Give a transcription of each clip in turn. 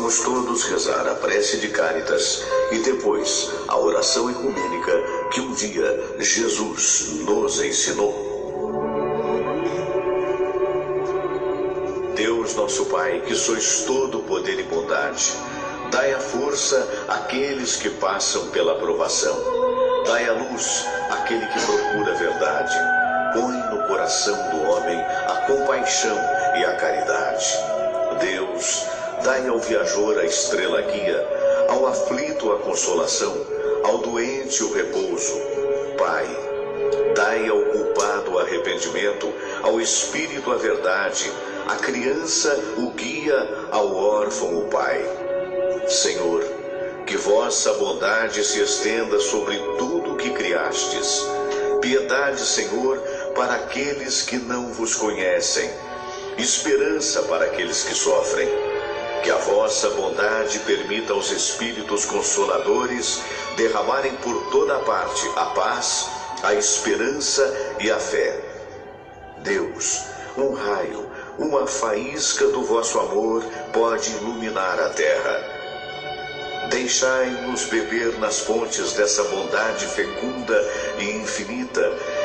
Vamos todos rezar a prece de Cáritas e depois a oração ecumênica que um dia Jesus nos ensinou. Deus nosso Pai, que sois todo poder e bondade, dai a força àqueles que passam pela provação. Dai a luz àquele que procura a verdade. Põe no coração do homem a compaixão e a caridade. Deus, dai ao viajor a estrela guia, ao aflito a consolação, ao doente o repouso. Pai, dai ao culpado o arrependimento, ao espírito a verdade, à criança o guia, ao órfão o pai. Senhor, que vossa bondade se estenda sobre tudo o que criastes. Piedade, Senhor, para aqueles que não vos conhecem. Esperança para aqueles que sofrem. Que a vossa bondade permita aos Espíritos Consoladores derramarem por toda parte a paz, a esperança e a fé. Deus, um raio, uma faísca do vosso amor pode iluminar a terra. Deixai-nos beber nas fontes dessa bondade fecunda e infinita,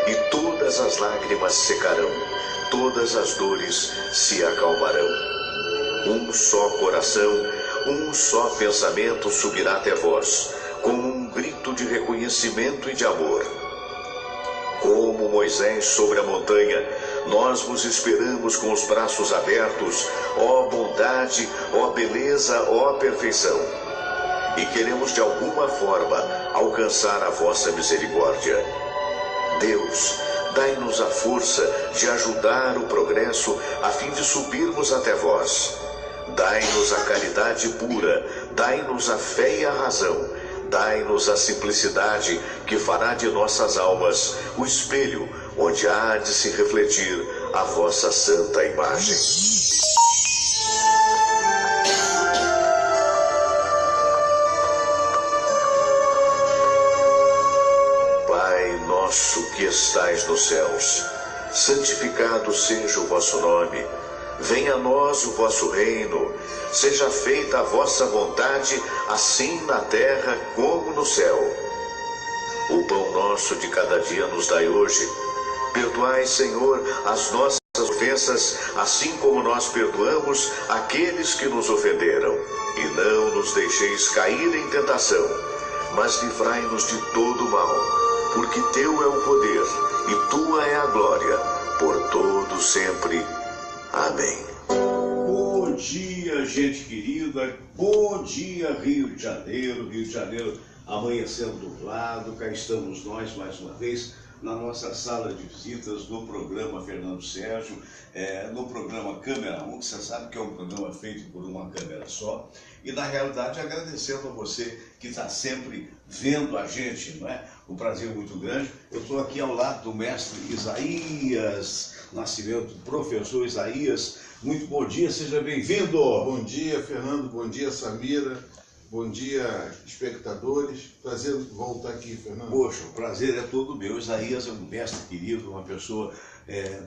e todas as lágrimas secarão, todas as dores se acalmarão. Um só coração, um só pensamento subirá até vós, como um grito de reconhecimento e de amor. Como Moisés sobre a montanha, nós vos esperamos com os braços abertos, ó bondade, ó beleza, ó perfeição. E queremos de alguma forma alcançar a vossa misericórdia. Deus, dai-nos a força de ajudar o progresso a fim de subirmos até vós. Dai-nos a caridade pura, dai-nos a fé e a razão, dai-nos a simplicidade que fará de nossas almas o espelho onde há de se refletir a vossa santa imagem. Nosso que estais nos céus, santificado seja o vosso nome. Venha a nós o vosso reino. Seja feita a vossa vontade, assim na terra como no céu. O pão nosso de cada dia nos dai hoje. Perdoai, Senhor, as nossas ofensas, assim como nós perdoamos aqueles que nos ofenderam. E não nos deixeis cair em tentação, mas livrai-nos de todo o mal. Porque teu é o poder, e tua é a glória, por todo sempre. Amém. Bom dia, gente querida. Bom dia, Rio de Janeiro. Rio de Janeiro amanhecendo nublado. Cá estamos nós, mais uma vez, na nossa sala de visitas do programa Fernando Sérgio, no programa Câmera 1, que você sabe que é um programa feito por uma câmera só. E, na realidade, agradecendo a você que está sempre vendo a gente, não é? Um prazer muito grande. Eu estou aqui ao lado do mestre Isaías Nascimento, professor Isaías. Muito bom dia, seja bem-vindo. Bom dia, Fernando. Bom dia, Samira. Bom dia, espectadores. Prazer voltar aqui, Fernando. Poxa, o prazer é todo meu. Isaías é um mestre querido, uma pessoa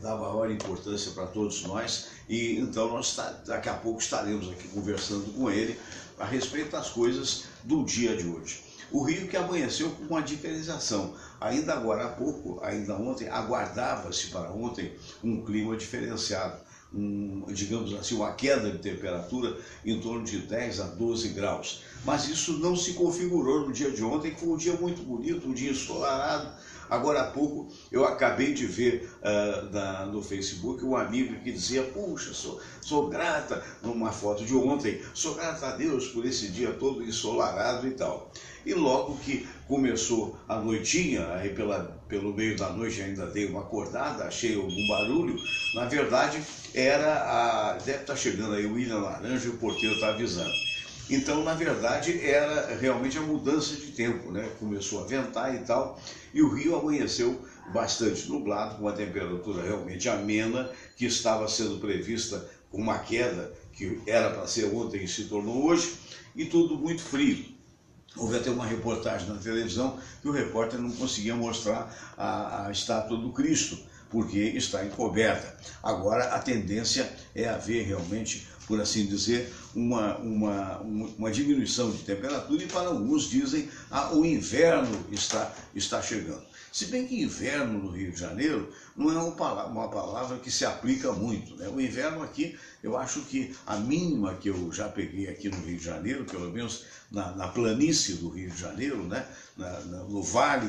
da maior importância para todos nós. E então nós daqui a pouco estaremos aqui conversando com ele a respeito das coisas do dia de hoje. O Rio que amanheceu com uma diferenciação. Ainda agora há pouco, ainda ontem, aguardava-se para ontem um clima diferenciado. Digamos assim, uma queda de temperatura em torno de 10 a 12 graus. Mas isso não se configurou no dia de ontem, que foi um dia muito bonito, um dia ensolarado. Agora há pouco eu acabei de ver no Facebook um amigo que dizia: puxa, sou grata, numa foto de ontem, sou grata a Deus por esse dia todo ensolarado e tal. E logo que começou a noitinha, aí pelo meio da noite ainda dei uma acordada, achei algum barulho. Na verdade, deve estar chegando aí o William Laranja e o porteiro está avisando. Então, na verdade, era realmente a mudança de tempo, né? Começou a ventar e tal, e o Rio amanheceu bastante nublado, com uma temperatura realmente amena, que estava sendo prevista com uma queda, que era para ser ontem e se tornou hoje, e tudo muito frio. Houve até uma reportagem na televisão que o repórter não conseguia mostrar a estátua do Cristo, porque está encoberta. Agora a tendência é haver realmente, por assim dizer, uma diminuição de temperatura e para alguns dizem o inverno está chegando. Se bem que inverno no Rio de Janeiro não é uma palavra que se aplica muito, né? O inverno aqui, eu acho que a mínima que eu já peguei aqui no Rio de Janeiro, pelo menos na planície do Rio de Janeiro, né? No vale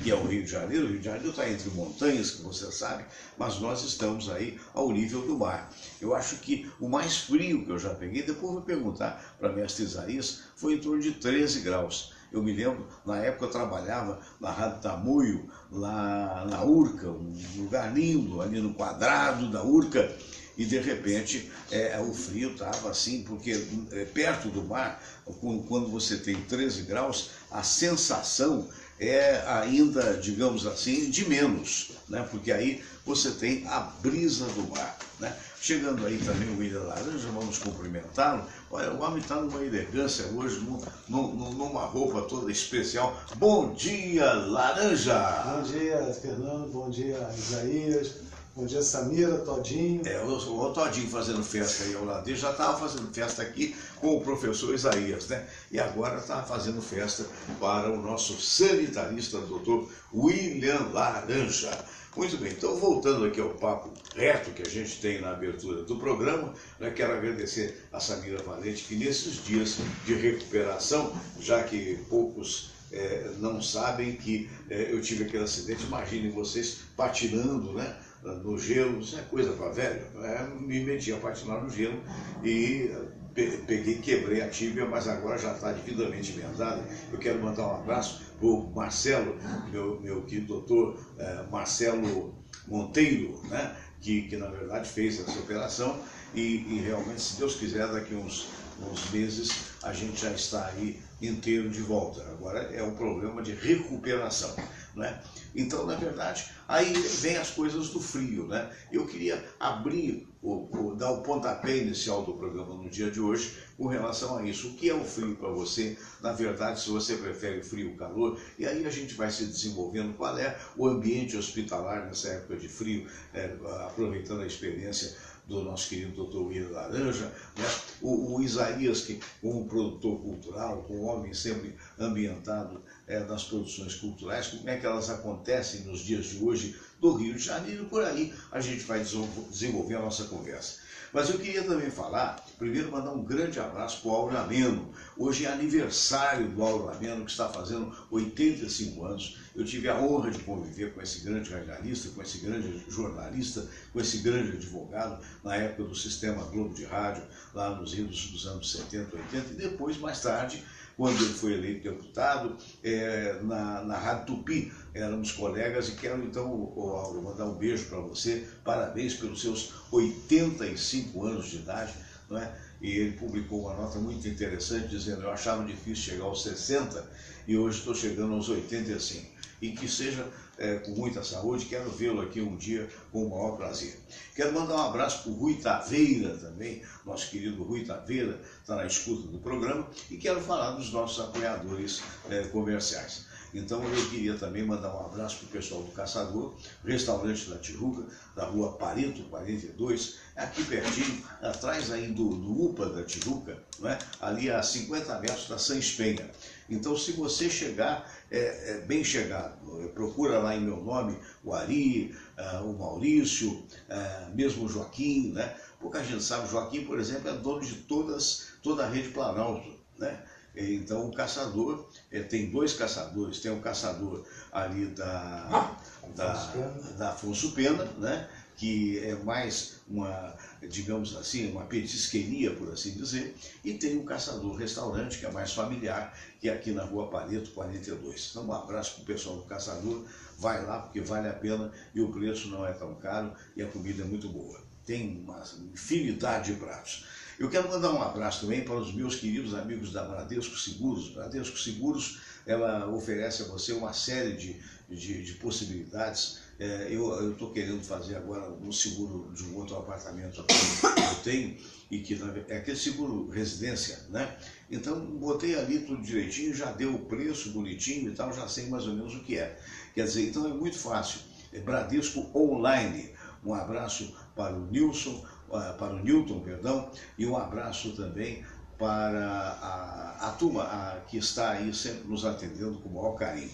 que é o Rio de Janeiro está entre montanhas, que você sabe, mas nós estamos aí ao nível do mar. Eu acho que o mais frio que eu já peguei, depois vou perguntar para mestre Isaías, foi em torno de 13 graus. Eu me lembro, na época eu trabalhava na Rádio Tamoio, lá na Urca, um lugar lindo, ali no quadrado da Urca, e de repente o frio estava assim, porque perto do mar, quando você tem 13 graus, a sensação é ainda, digamos assim, de menos, né? Porque aí você tem a brisa do mar, né? Chegando aí também o William Laranja, vamos cumprimentá-lo. Olha, o homem está numa elegância hoje, numa roupa toda especial. Bom dia, Laranja! Bom dia, Fernando, bom dia, Isaías, bom dia, Samira, Todinho. O Todinho fazendo festa aí ao lado dele, já estava fazendo festa aqui com o professor Isaías, né? E agora está fazendo festa para o nosso sanitarista, doutor William Laranja. Muito bem, então voltando aqui ao papo reto que a gente tem na abertura do programa, né, quero agradecer a Samira Valente, que nesses dias de recuperação, já que poucos não sabem que eu tive aquele acidente, imaginem vocês patinando, né, no gelo, isso é coisa para velho, me meti a patinar no gelo e quebrei a tíbia, mas agora já está devidamente vendada. Eu quero mandar um abraço para o Marcelo, meu querido doutor Marcelo Monteiro, né, que na verdade fez essa operação e realmente, se Deus quiser, daqui uns meses a gente já está aí inteiro de volta. Agora é um problema de recuperação, né? Então, na verdade, aí vem as coisas do frio, né? Eu queria abrir, dar o pontapé inicial do programa no dia de hoje com relação a isso. O que é o frio para você? Na verdade, se você prefere frio ou calor, e aí a gente vai se desenvolvendo qual é o ambiente hospitalar nessa época de frio, aproveitando a experiência do nosso querido doutor William Laranja, né? O Isaías, que como produtor cultural, como homem sempre ambientado nas produções culturais, como é que elas acontecem nos dias de hoje do Rio de Janeiro, por aí a gente vai desenvolver a nossa conversa. Mas eu queria também falar, primeiro mandar um grande abraço para o Auro Lameno. Hoje é aniversário do Auro Lameno, que está fazendo 85 anos. Eu tive a honra de conviver com esse grande radialista, com esse grande jornalista, com esse grande advogado, na época do Sistema Globo de Rádio, lá nos idos dos anos 70, 80, e depois, mais tarde, quando ele foi eleito deputado, na Rádio Tupi, éramos colegas, e quero então, Auro, mandar um beijo para você, parabéns pelos seus 85 anos de idade, não é? E ele publicou uma nota muito interessante, dizendo: eu achava difícil chegar aos 60 e hoje estou chegando aos 85. E que seja com muita saúde, quero vê-lo aqui um dia com o maior prazer. Quero mandar um abraço para o Rui Taveira também, nosso querido Rui Taveira, está na escuta do programa, e quero falar dos nossos apoiadores comerciais. Então eu queria também mandar um abraço para o pessoal do Caçador, restaurante da Tijuca, da rua Pareto 42, aqui pertinho, atrás aí do UPA da Tijuca, né? Ali a 50 metros da Sans Penha. Então, se você chegar, bem chegado, procura lá em meu nome o Ari, o Maurício, mesmo o Joaquim, né? Pouca gente sabe, o Joaquim, por exemplo, é dono de toda a rede Planalto, né? Então, o Caçador, tem dois caçadores, tem o caçador ali da Afonso Pena, né? Que é mais uma, digamos assim, uma petisqueria, por assim dizer, e tem um Caçador-restaurante, que é mais familiar, que é aqui na rua Pareto 42. Então, um abraço para o pessoal do Caçador, vai lá porque vale a pena e o preço não é tão caro e a comida é muito boa. Tem uma infinidade de pratos. Eu quero mandar um abraço também para os meus queridos amigos da Bradesco Seguros. Bradesco Seguros, ela oferece a você uma série de possibilidades. Eu estou querendo fazer agora um seguro de um outro apartamento que eu tenho, e que é aquele seguro residência, né? Então, botei ali tudo direitinho, já deu o preço bonitinho e tal, já sei mais ou menos o que é. Quer dizer, então é muito fácil. Bradesco Online. Um abraço para o Nilson, para o Newton, perdão, e um abraço também para a turma que está aí sempre nos atendendo com o maior carinho.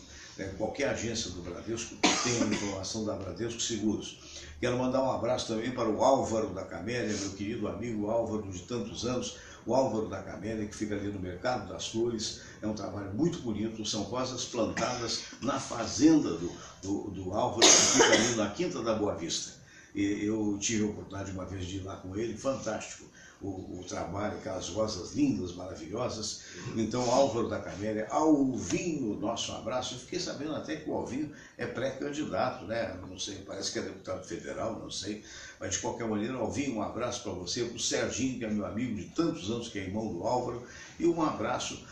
Qualquer agência do Bradesco tem a informação da Bradesco Seguros. Quero mandar um abraço também para o Álvaro da Camélia, meu querido amigo Álvaro de tantos anos, o Álvaro da Camélia, que fica ali no Mercado das Flores. É um trabalho muito bonito, são rosas plantadas na fazenda do Álvaro, que fica ali na Quinta da Boa Vista. E eu tive a oportunidade uma vez de ir lá com ele, fantástico. O trabalho, aquelas rosas lindas, maravilhosas. Então, Álvaro da Camélia, Alvinho, nosso abraço. Eu fiquei sabendo até que o Alvinho é pré-candidato, né? Não sei, parece que é deputado federal, não sei. Mas, de qualquer maneira, Alvinho, um abraço para você, para o Serginho, que é meu amigo de tantos anos, que é irmão do Álvaro, e um abraço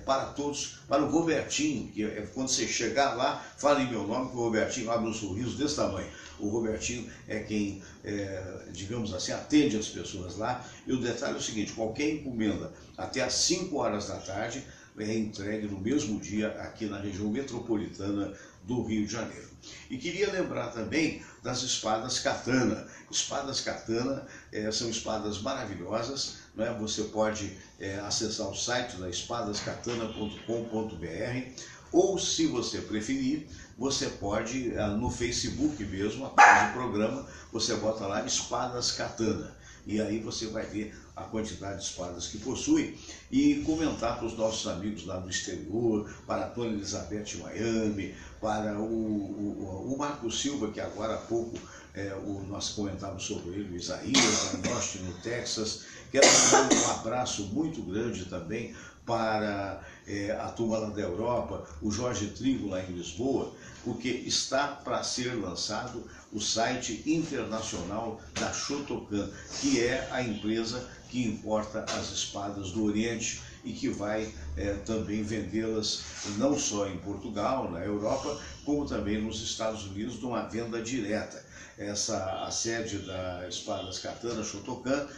para todos, para o Robertinho, que quando você chegar lá, fale em meu nome, que o Robertinho abre um sorriso desse tamanho. O Robertinho é quem, digamos assim, atende as pessoas lá. E o detalhe é o seguinte, qualquer encomenda até às 5 horas da tarde é entregue no mesmo dia aqui na região metropolitana do Rio de Janeiro. E queria lembrar também das espadas katana. Espadas katana são espadas maravilhosas, né? Você pode acessar o site da espadascatana.com.br ou, se você preferir, você pode, no Facebook mesmo, após o programa, você bota lá Espadas Katana. E aí você vai ver a quantidade de espadas que possui e comentar para os nossos amigos lá do exterior, para a Tônia Elizabeth Miami, para o Marco Silva, que agora há pouco nós comentamos sobre ele, o Isaías, lá em Austin, no Texas. Quero mandar um abraço muito grande também para a turma lá da Europa, o Jorge Trigo lá em Lisboa, porque está para ser lançado o site internacional da Shotokan, que é a empresa que importa as espadas do Oriente e que vai também vendê-las não só em Portugal, na Europa, como também nos Estados Unidos, numa venda direta. A sede da Espadas Katana Shotokan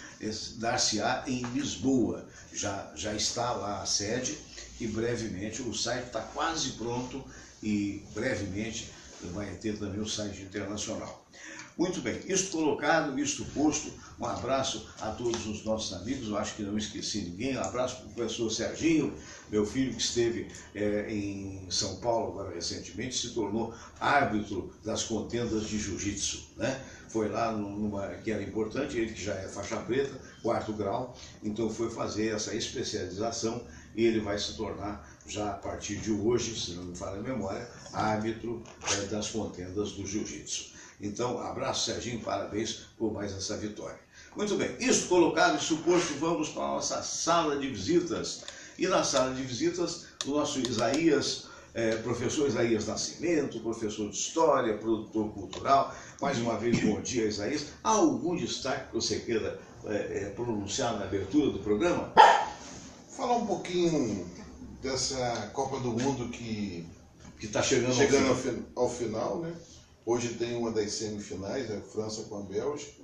dar-se-á em Lisboa. Já está lá a sede e brevemente o site está quase pronto e brevemente vai ter também o site internacional. Muito bem, isto colocado, isto posto, um abraço a todos os nossos amigos, eu acho que não esqueci ninguém, um abraço para o professor Serginho, meu filho que esteve em São Paulo agora recentemente, se tornou árbitro das contendas de jiu-jitsu, né? Foi lá numa que era importante, ele que já é faixa preta, 4º grau, então foi fazer essa especialização e ele vai se tornar, já a partir de hoje, se não me falha a memória, árbitro das contendas do jiu-jitsu. Então, abraço, Serginho, parabéns por mais essa vitória. Muito bem, isso colocado e suposto, vamos para a nossa sala de visitas. E na sala de visitas, o nosso Isaías, professor Isaías Nascimento, professor de História, produtor cultural. Mais uma vez, bom dia, Isaías. Há algum destaque que você queira pronunciar na abertura do programa? Falar um pouquinho dessa Copa do Mundo que está chegando ao final, né? Hoje tem uma das semifinais, a França com a Bélgica,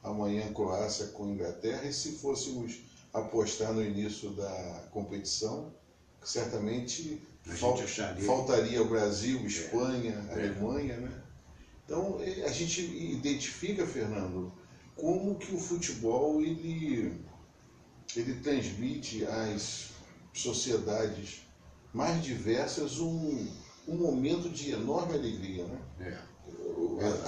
amanhã a Croácia com a Inglaterra, e se fôssemos apostar no início da competição, certamente faltaria o Brasil, Espanha, Alemanha, né? Então a gente identifica, Fernando, como que o futebol ele transmite às sociedades mais diversas um momento de enorme alegria, né?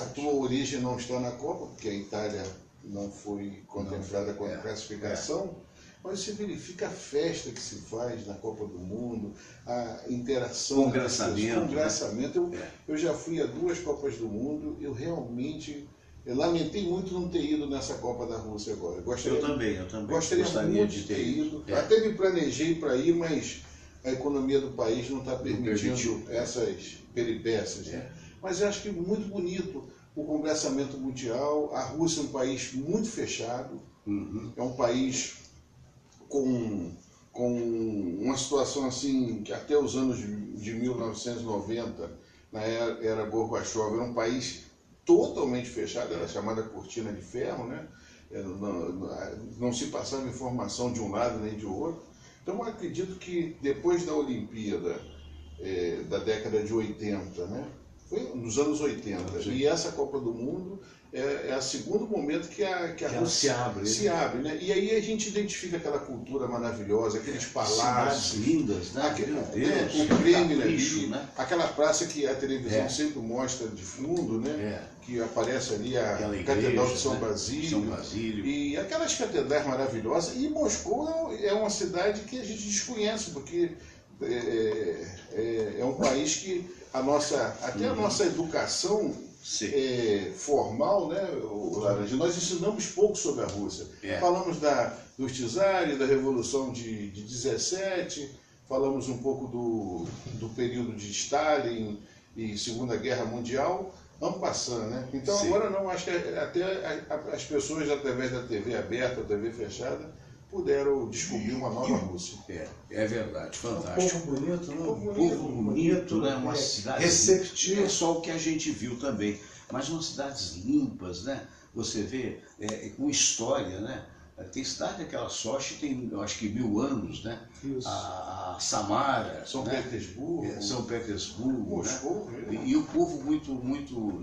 A tua origem não está na Copa, porque a Itália não foi contemplada com a classificação, mas você verifica a festa que se faz na Copa do Mundo, a interação, congraçamento. Eu já fui a 2 Copas do Mundo, eu realmente lamentei muito não ter ido nessa Copa da Rússia agora. Eu também gostaria muito de ter ido. Até me planejei para ir, mas a economia do país não está permitindo essas peripécias. Né? Mas eu acho que é muito bonito o congressamento mundial. A Rússia é um país muito fechado, é um país com uma situação assim, que até os anos de 1990, na era Gorbachev, era um país totalmente fechado, era chamada cortina de ferro, né? Não se passava informação de um lado nem de outro. Então eu acredito que depois da Olimpíada da década de 80, né? Foi nos anos 80, e essa Copa do Mundo, é o segundo momento que a Rússia se abre, né? E aí a gente identifica aquela cultura maravilhosa, aqueles palácios. Cidades lindas, né? Meu Deus, o Kremlin capricho, ali, né? aquela praça que a televisão sempre mostra de fundo, né? Que aparece ali a Catedral de São Basílio. E aquelas catedrais maravilhosas. E Moscou é uma cidade que a gente desconhece, porque é um país que até a nossa educação formal, né, Laranja, nós ensinamos pouco sobre a Rússia. Falamos dos czares, da Revolução de 17, falamos um pouco do período de Stalin e Segunda Guerra Mundial, vamos passando, né? Então agora não, acho que até as pessoas através da TV aberta, TV fechada, puderam descobrir uma nova Rússia. É verdade, fantástico. Um povo bonito, né? Um povo bonito, né? Uma cidade receptiva. É só o que a gente viu também. Mas umas cidades limpas, né? Você vê, com história, né? Tem cidade, aquela Sochi tem, eu acho que 1000 anos, né? Isso. A Samara, São Petersburgo. São Petersburgo, Moscou, né? E o povo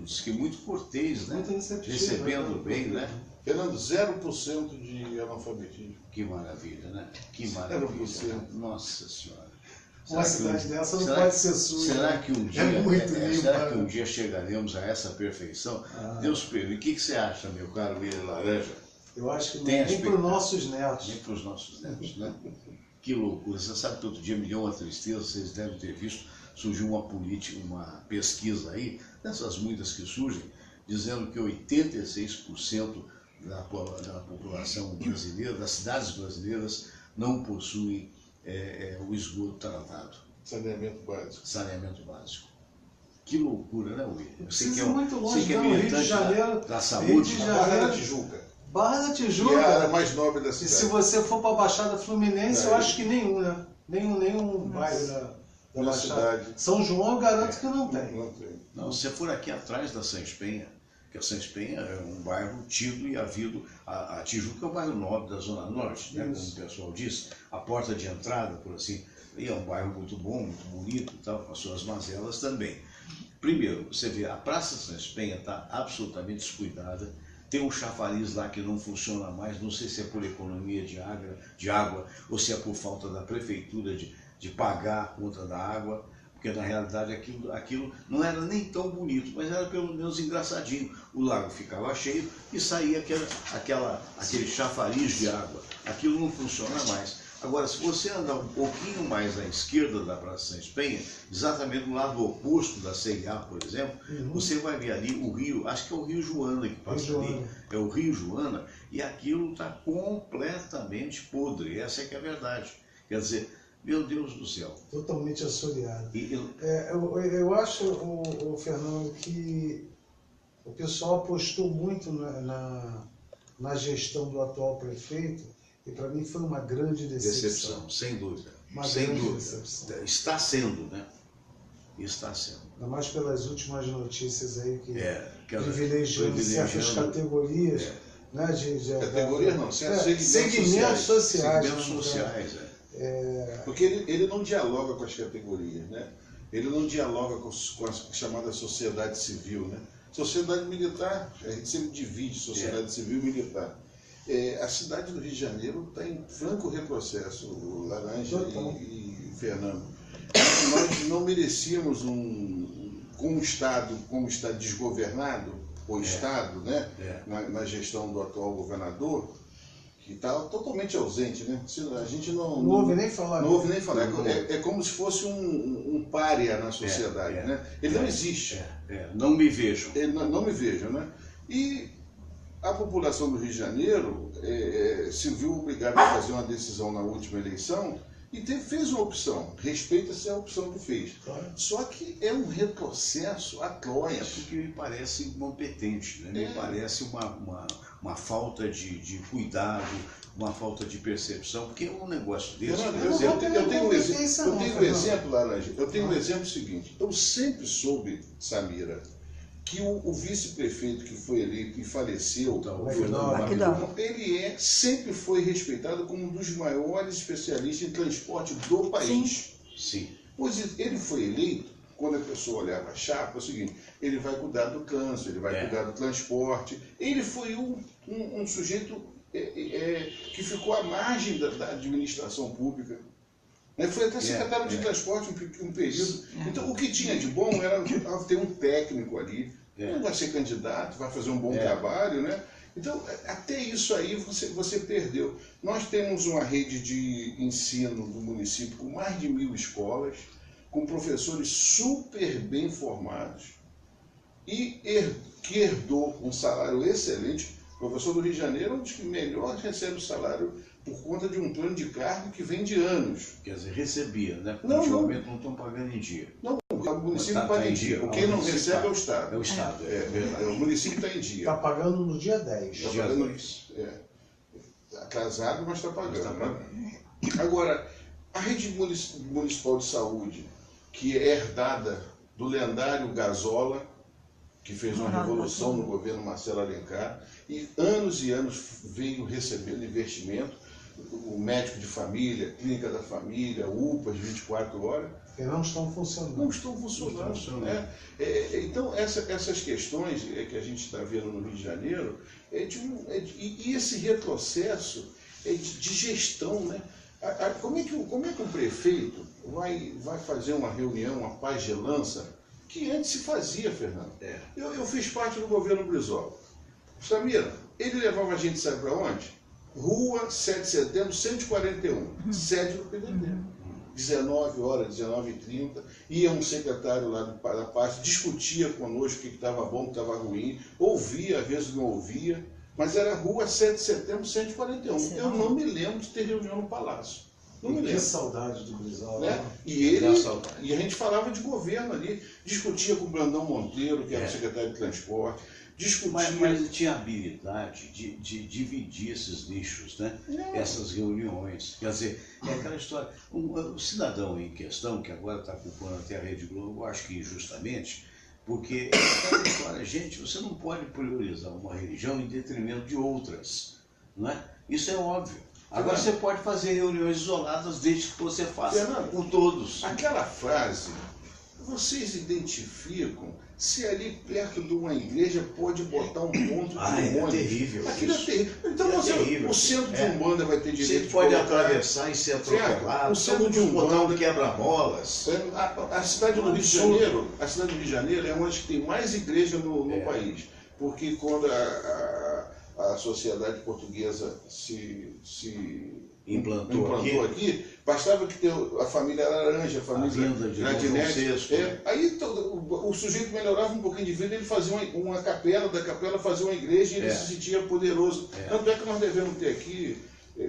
diz que muito cortês, né? Muito receptivo, Recebendo bem, né? Fernando, 0% de analfabetismo. Que maravilha, né? Que maravilha. 0%. Nossa Senhora. Uma cidade dessa não pode ser suja. Será que um dia, muito será que um dia chegaremos a essa perfeição? Deus permite. O que você acha, meu caro William Laranja? Eu acho que não nem para os nossos netos. Nem para os nossos netos, né? Que loucura. Você sabe que outro dia me deu uma tristeza, vocês devem ter visto, surgiu uma pesquisa aí, dessas muitas que surgem, dizendo que 86% da população brasileira, das cidades brasileiras, não possuem o esgoto tratado. Saneamento básico. Que loucura, né, William? Você que é muito longe, você que é não, Rio de militante Janeiro, da saúde. Barra da Tijuca. Barra da Que Tijuca. é a área mais nobre da E cidade. se você for para a Baixada Fluminense, eu acho que nenhum, né? Nenhum bairro da Baixada. Cidade. São João, eu garanto que não tem. Não tem. Não, se você for aqui atrás da Sans Penha, que a Sans Penha é um bairro tido e havido, a Tijuca é um bairro nobre da Zona Norte, né, como o pessoal diz, a porta de entrada, por assim, e é um bairro muito bom, muito bonito e tal, com as suas mazelas também. Primeiro, você vê, a Praça Sans Penha está absolutamente descuidada, tem um chafariz lá que não funciona mais, não sei se é por economia de água ou se é por falta da prefeitura de pagar a conta da água, porque na realidade aquilo não era nem tão bonito, mas era pelo menos engraçadinho. O lago ficava cheio e saía aquele chafariz de água. Aquilo não funciona mais. Agora, se você andar um pouquinho mais à esquerda da Praça Sans Penha, exatamente do lado oposto da CIA, por exemplo, você vai ver ali o rio, acho que é o Rio Joana que passa ali, é o Rio Joana, e aquilo está completamente podre, essa é que é a verdade. Quer dizer, meu Deus do céu. Totalmente assoreado. Eu acho, Fernando, que o pessoal apostou muito na gestão do atual prefeito, e para mim foi uma grande decepção. Sem dúvida. Sem dúvida. Está sendo, né? Está sendo. Ainda mais pelas últimas notícias aí que privilegiando certas categorias. Né, categorias não, certos segmentos sociais. Segmentos sociais, Porque ele não dialoga com as categorias, né? Ele não dialoga com a chamada sociedade civil, né? Sociedade militar, a gente sempre divide sociedade civil e militar. A cidade do Rio de Janeiro está em franco retrocesso, Laranja e Fernando. Nós não merecíamos como Estado desgovernado, o Estado, né, na gestão do atual governador, que está totalmente ausente, né? A gente não ouve nem falar. Não ouve nem falar. É como se fosse um pária na sociedade, né? Ele não existe. Não me vejo. Não me vejo, né? E a população do Rio de Janeiro se viu obrigada a fazer uma decisão na última eleição e fez uma opção. Respeita-se a opção que fez. Claro. Só que é um retrocesso atroz. Porque me parece incompetente, né? Me parece uma falta de cuidado, uma falta de percepção, porque é um negócio desse. Eu tenho um exemplo, Laranja. Eu tenho um exemplo seguinte. Eu sempre soube, Samira, que o vice-prefeito que foi eleito e faleceu, ele sempre foi respeitado como um dos maiores especialistas em transporte do país. Sim. Pois ele foi eleito quando a pessoa olhava a chapa, é o seguinte, ele vai cuidar do trânsito, ele vai cuidar do transporte. Ele foi um sujeito que ficou à margem da administração pública. Foi até secretário de transporte um período. Então, o que tinha de bom era ter um técnico ali. Não vai ser candidato, vai fazer um bom trabalho, né? Então, até isso aí você perdeu. Nós temos uma rede de ensino do município com mais de 1000 escolas, com professores super bem formados e que herdou um salário excelente. O professor do Rio de Janeiro é um dos que melhor recebe o salário por conta de um plano de cargo que vem de anos. Quer dizer, recebia, né? Porque ultimamente não estão pagando em dia. Não, o município paga em dia. Quem não recebe é o Estado. É o Estado, verdade. O município está em dia. Está pagando no dia 10. Está pagando isso. Atrasado, mas está pagando. Né? Agora, a rede municipal de saúde, que é herdada do lendário Gazola, que fez uma revolução no governo Marcelo Alencar, e anos veio recebendo investimento, o médico de família, clínica da família, UPAs 24 horas. Que não estão funcionando. Não estão funcionando. Então, essas questões que a gente está vendo no Rio de Janeiro, e esse retrocesso de gestão, né? Como é que um prefeito vai fazer uma reunião, uma pagelança, que antes se fazia, Fernando? Eu fiz parte do governo Brizola. Samira, ele levava a gente, sabe para onde? Rua 7 de setembro, 141, sede do PDT. 19 horas, 19h30, ia um secretário lá da pasta, discutia conosco o que estava bom, o que estava ruim, ouvia, às vezes não ouvia, mas era Rua 7 de setembro, 141. Eu não me lembro de ter reunião no Palácio. Não me lembro. Que saudade do Brizola. Né? E a gente falava de governo ali, discutia com o Brandão Monteiro, que era o secretário de transporte, discutia... Mas ele tinha habilidade de dividir esses nichos, né? Essas reuniões. Quer dizer, é aquela história. O cidadão em questão, que agora está ocupando até a Rede Globo, eu acho que injustamente, porque é aquela história, gente, você não pode priorizar uma religião em detrimento de outras. Não é? Isso é óbvio. Agora você pode fazer reuniões isoladas desde que você faça com todos. Aquela frase, vocês identificam se ali perto de uma igreja pode botar um ponto de ônibus? É terrível. Aquilo é terrível. Então o centro de Umbanda vai ter direito de pode atravessar e ser atropelado. O centro de Umbanda botar um quebra-molas. A cidade do Rio de Janeiro, é uma das que tem mais igreja no país. Porque quando a sociedade portuguesa se implantou aqui, bastava que a família Laranja, a família Gradinete, aí o sujeito melhorava um pouquinho de vida, ele fazia uma capela, da capela fazia uma igreja e ele se sentia poderoso. Tanto é que nós devemos ter aqui,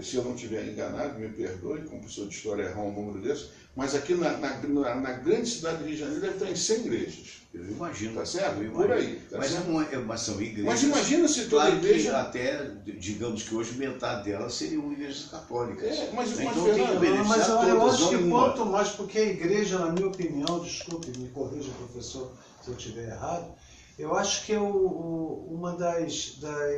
se eu não estiver enganado, me perdoe, como professor de história errar um número desse, mas aqui na grande cidade do Rio de Janeiro deve estar em 100 igrejas. Eu imagino. Tá certo? Por aí. Tá mas, certo? Mas são igrejas. Mas imagina se toda igreja. Até, digamos que hoje metade delas seriam igrejas católicas. Mas eu acho que quanto mais, porque a igreja, na minha opinião, desculpe, me corrija, professor, se eu estiver errado, eu acho que é uma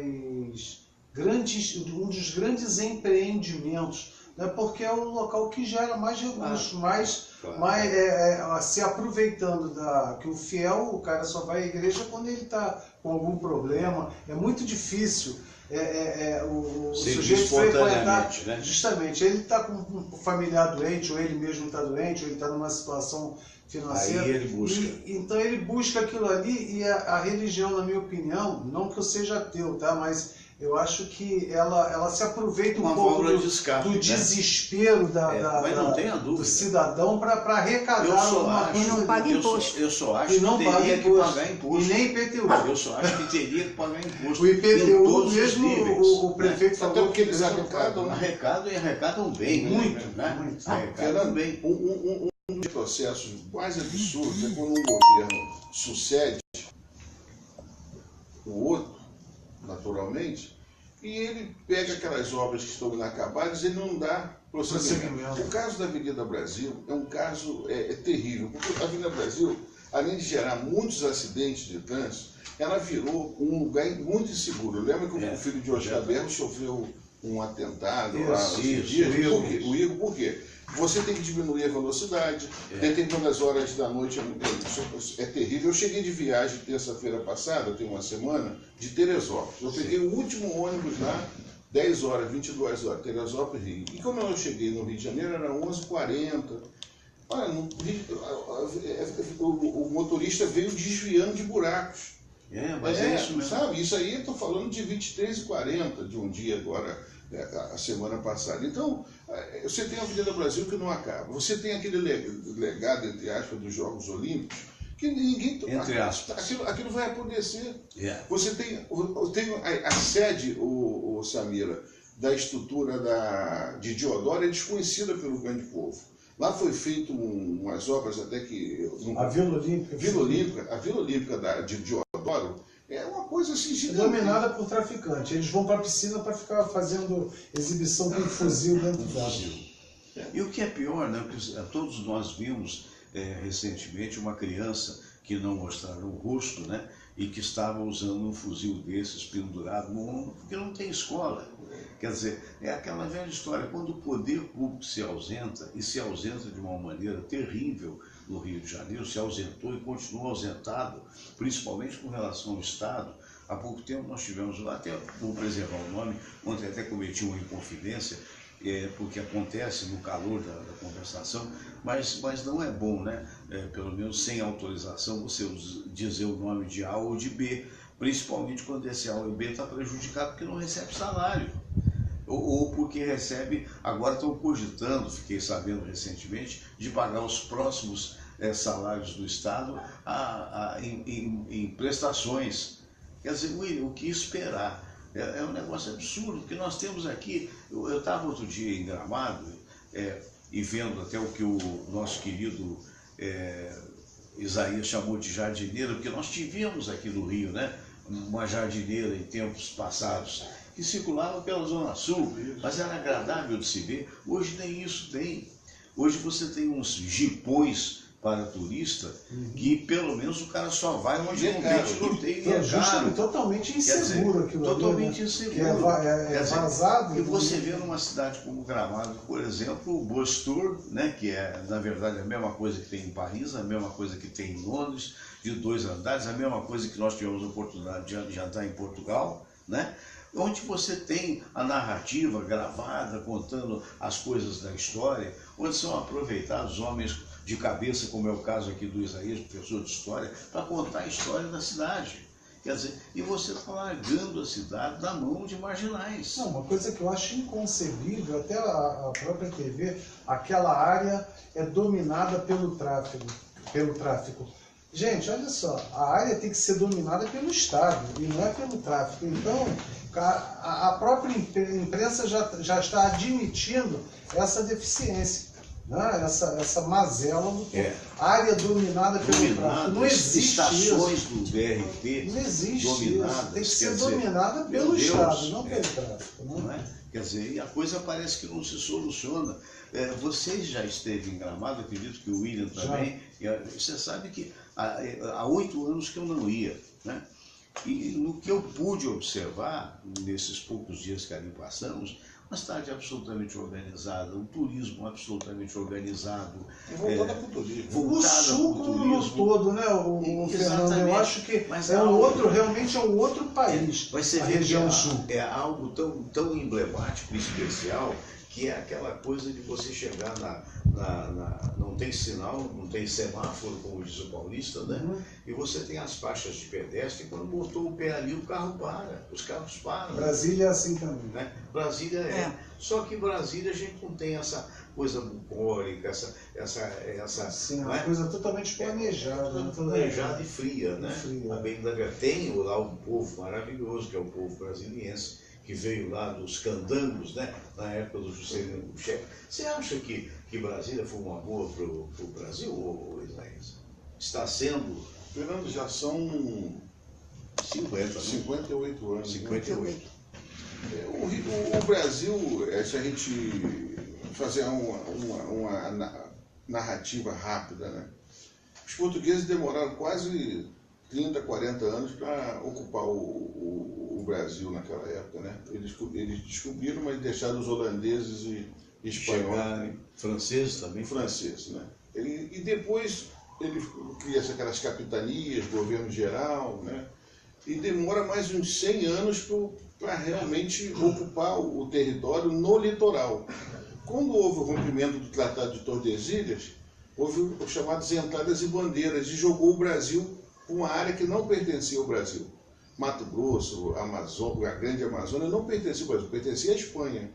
um dos grandes empreendimentos, né? Porque é o local que gera mais recursos, se aproveitando que o fiel, o cara só vai à igreja quando ele está com algum problema. É muito difícil o sujeito frequentar, né? Justamente, ele está com um familiar doente, ou ele mesmo está doente, ou ele está numa situação financeira. Aí ele busca. Então ele busca aquilo ali, e a religião, na minha opinião, não que eu seja ateu, tá? Mas eu acho que ela se aproveita um pouco do desespero do cidadão para arrecadar alguma coisa. E não paga imposto. Eu só acho que teria que pagar imposto. E nem IPTU. Eu só acho que teria que pagar imposto. O IPTU mesmo, o prefeito falou. Até porque eles arrecadam bem. Muito, né? muito. Arrecadam bem. Um dos processos mais absurdos é quando um governo sucede o outro, naturalmente, e ele pega aquelas obras que estão inacabadas e não dá prosseguimento. O caso da Avenida Brasil é um caso terrível, porque a Avenida Brasil, além de gerar muitos acidentes de trânsito, ela virou um lugar muito inseguro. Lembra que o filho de Oscar Berro sofreu um atentado lá nos dias? O Igor, por quê? você tem que diminuir a velocidade, determinadas horas da noite é terrível. Eu cheguei de viagem terça-feira passada, tem uma semana, de Teresópolis. Eu peguei o último ônibus lá, 10 horas, 22 horas, Teresópolis, Rio. E como eu cheguei no Rio de Janeiro, era 11h40. Olha, o motorista veio desviando de buracos. Mas é isso mesmo. Sabe, isso aí eu estou falando de 23h40 de um dia agora, a semana passada. Então, você tem a Avenida Brasil que não acaba. Você tem aquele legado, entre aspas, dos Jogos Olímpicos, que ninguém... Entre aspas. Aquilo vai acontecer. Você tem a sede, o Samira, da estrutura de Diodoro é desconhecida pelo grande povo. Lá foi feito umas obras até que... A Vila Olímpica. A Vila Olímpica de Diodoro é uma coisa assim... dominada por traficantes. Eles vão para a piscina para ficar fazendo exibição com fuzil dentro dela. E o que é pior, né? Porque todos nós vimos recentemente uma criança que não mostraram o rosto, né? E que estava usando um fuzil desses pendurado no ombro, porque não tem escola. Quer dizer, é aquela velha história, quando o poder público se ausenta, e se ausenta de uma maneira terrível no Rio de Janeiro, se ausentou e continua ausentado, principalmente com relação ao Estado. Há pouco tempo nós tivemos, até vou preservar o nome, ontem até cometi uma inconfidência, porque acontece no calor da conversação, mas não é bom, né? Pelo menos sem autorização, você dizer o nome de A ou de B, principalmente quando esse A ou B está prejudicado porque não recebe salário. Ou porque recebe, agora estão cogitando, fiquei sabendo recentemente, de pagar os próximos salários do Estado em prestações. Quer dizer, William, o que esperar? É um negócio absurdo, porque nós temos aqui... Eu estava outro dia em Gramado e vendo até o que o nosso querido Isaías chamou de jardineira, porque nós tivemos aqui no Rio, né, uma jardineira em tempos passados, que circulava pela Zona Sul, mas era agradável de se ver. Hoje nem isso tem. Hoje você tem uns jipões para turista, que pelo menos o cara só vai onde não tem tiroteio e é caro. Totalmente inseguro aquilo. Totalmente inseguro. É vazado. E você vê numa cidade como Gramado, por exemplo, o Bus Tour, né, que é, na verdade, a mesma coisa que tem em Paris, a mesma coisa que tem em Londres, de 2 andares, a mesma coisa que nós tivemos a oportunidade de jantar em Portugal, né? Onde você tem a narrativa gravada, contando as coisas da história, onde são aproveitados homens de cabeça, como é o caso aqui do Isaías, professor de história, para contar a história da cidade. Quer dizer, e você está largando a cidade na mão de marginais. Não, uma coisa que eu acho inconcebível, até a própria TV, aquela área é dominada pelo tráfico. Gente, olha só, a área tem que ser dominada pelo Estado e não é pelo tráfico. Então, a própria imprensa já está admitindo essa deficiência, né? essa mazela do área dominada pelo tráfico. Não existe estações isso. do BRT não existe dominadas. Isso. Tem que ser dominada pelo Estado, não pelo tráfico. Não é? Quer dizer, e a coisa parece que não se soluciona. Vocês já esteve em Gramado, acredito que o William também. Você sabe que há 8 anos que eu não ia, né? E no que eu pude observar, nesses poucos dias que ali passamos, uma cidade absolutamente organizada, um turismo absolutamente organizado. Voltada para o turismo. O sul como no todo, né, o Fernando? Eu acho que realmente é um outro país. Mas você vê que é algo tão emblemático e especial, que é aquela coisa de você chegar não tem sinal, não tem semáforo, como diz o paulista, né? E você tem as faixas de pedestre, e quando botou o pé ali, o carro para, os carros param. Brasília é assim também. Né? Brasília Só que Brasília a gente não tem essa coisa bucólica, essa Sim, não uma coisa totalmente planejada. Planejada e fria, né? Fria. A bem da tem lá um povo maravilhoso, que é o povo brasiliense, que veio lá dos candangos, né, na época do Juscelino Kubitschek. Você acha que Brasília foi uma boa para o Brasil, ou Isaías? Está sendo... Fernando, já são 58 anos. 58. Né? O Brasil, se a gente fazer uma narrativa rápida, né? Os portugueses demoraram quase 30, 40 anos para ocupar o Brasil naquela época, né? Eles descobriram, mas deixaram os holandeses espanhol. Franceses também. Franceses, né? E depois ele cria aquelas capitanias, governo geral, né? E demora mais uns 100 anos para realmente ocupar o território no litoral. Quando houve o rompimento do Tratado de Tordesilhas, houve os chamados entradas e bandeiras, e jogou o Brasil para uma área que não pertencia ao Brasil. Mato Grosso, a Grande Amazônia não pertencia ao Brasil, pertencia à Espanha.